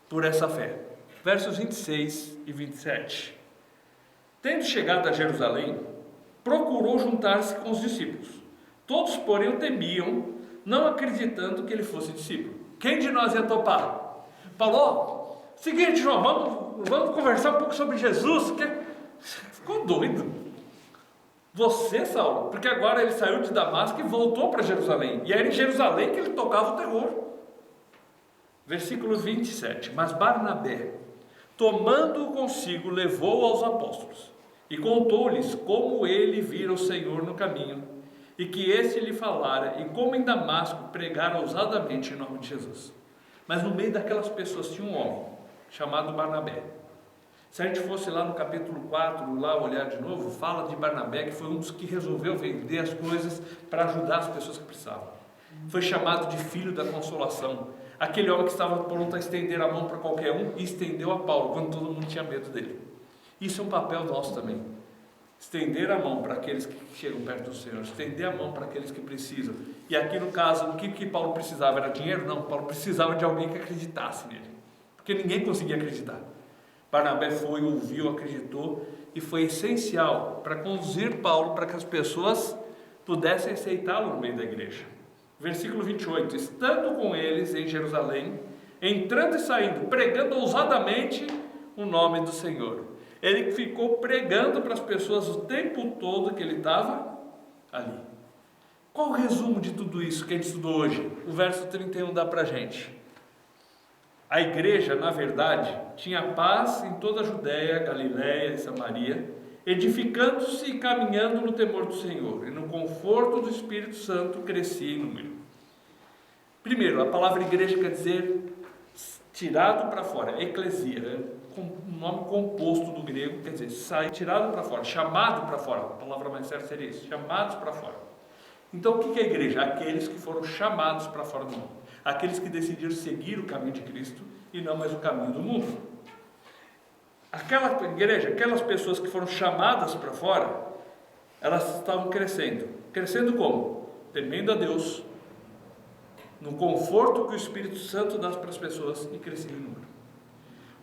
por essa fé. Versos 26 e 27. Tendo chegado a Jerusalém, procurou juntar-se com os discípulos. Todos, porém, o temiam, não acreditando que ele fosse discípulo. Quem de nós ia topar? Falou: seguinte, João, vamos conversar um pouco sobre Jesus. Ficou doido. Você, Saulo, porque agora ele saiu de Damasco e voltou para Jerusalém. E era em Jerusalém que ele tocava o terror. Versículo 27. Mas Barnabé, tomando-o consigo, levou-o aos apóstolos e contou-lhes como ele vira o Senhor no caminho e que este lhe falara, e como em Damasco pregara ousadamente em nome de Jesus. Mas no meio daquelas pessoas tinha um homem chamado Barnabé. Se a gente fosse lá no capítulo 4, lá olhar de novo, fala de Barnabé, que foi um dos que resolveu vender as coisas para ajudar as pessoas que precisavam. Foi chamado de filho da consolação. Aquele homem que estava pronto a estender a mão para qualquer um, e estendeu a Paulo, quando todo mundo tinha medo dele. Isso é um papel nosso também. Estender a mão para aqueles que chegam perto do Senhor, estender a mão para aqueles que precisam. E aqui no caso, o que Paulo precisava? Era dinheiro? Não, Paulo precisava de alguém que acreditasse nele, porque ninguém conseguia acreditar. Barnabé foi, ouviu, acreditou, e foi essencial para conduzir Paulo para que as pessoas pudessem aceitá-lo no meio da igreja. Versículo 28, estando com eles em Jerusalém, entrando e saindo, pregando ousadamente o nome do Senhor. Ele ficou pregando para as pessoas o tempo todo que ele estava ali. Qual o resumo de tudo isso que a gente estudou hoje? O verso 31 dá para a gente. A igreja, na verdade, tinha paz em toda a Judéia, Galiléia e Samaria, edificando-se e caminhando no temor do Senhor, e no conforto do Espírito Santo crescia em número. Primeiro, a palavra igreja quer dizer tirado para fora, eclesia, um nome composto do grego, quer dizer, sai, tirado para fora, chamado para fora, a palavra mais certa seria isso, chamados para fora. Então o que é a igreja? Aqueles que foram chamados para fora do mundo, aqueles que decidiram seguir o caminho de Cristo e não mais o caminho do mundo. Aquela igreja, aquelas pessoas que foram chamadas para fora, elas estavam crescendo. Crescendo como? Temendo a Deus, no conforto que o Espírito Santo dá para as pessoas e crescendo em número.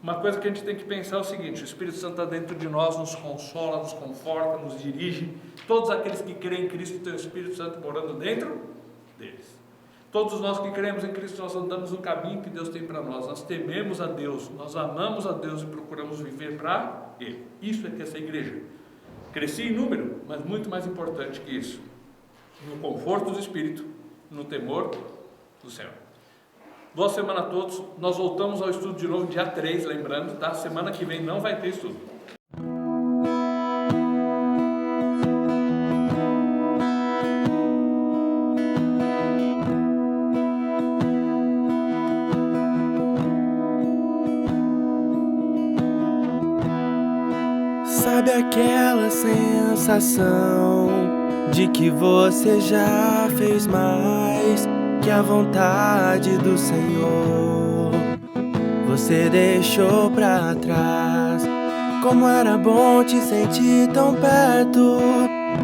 Uma coisa que a gente tem que pensar é o seguinte: o Espírito Santo está dentro de nós, nos consola, nos conforta, nos dirige. Todos aqueles que creem em Cristo têm o Espírito Santo morando dentro deles. Todos nós que cremos em Cristo, nós andamos no caminho que Deus tem para nós. Nós tememos a Deus, nós amamos a Deus e procuramos viver para Ele. Isso é que é essa igreja. Cresci em número, mas muito mais importante que isso, no conforto do Espírito, no temor do Senhor. Boa semana a todos. Nós voltamos ao estudo de novo dia 3, lembrando, tá? Semana que vem não vai ter estudo. Sabe aquela sensação de que você já fez mais que a vontade do Senhor? Você deixou pra trás. Como era bom te sentir tão perto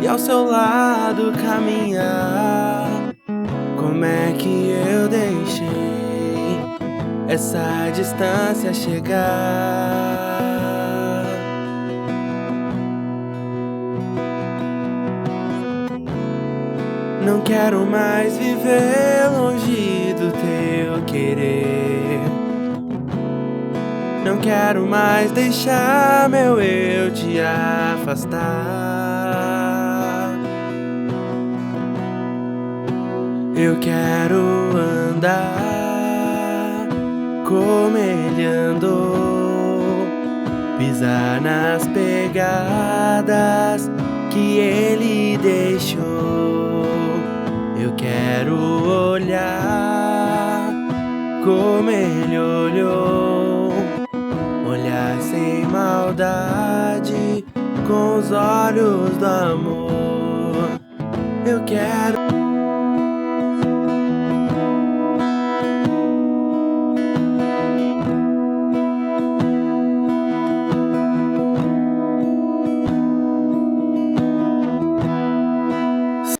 e ao seu lado caminhar. Como é que eu deixei essa distância chegar? Não quero mais viver longe do teu querer. Não quero mais deixar meu eu te afastar. Eu quero andar como ele andou, pisar nas pegadas que ele deixou. Eu quero olhar como ele olhou, olhar sem maldade, com os olhos do amor. Eu quero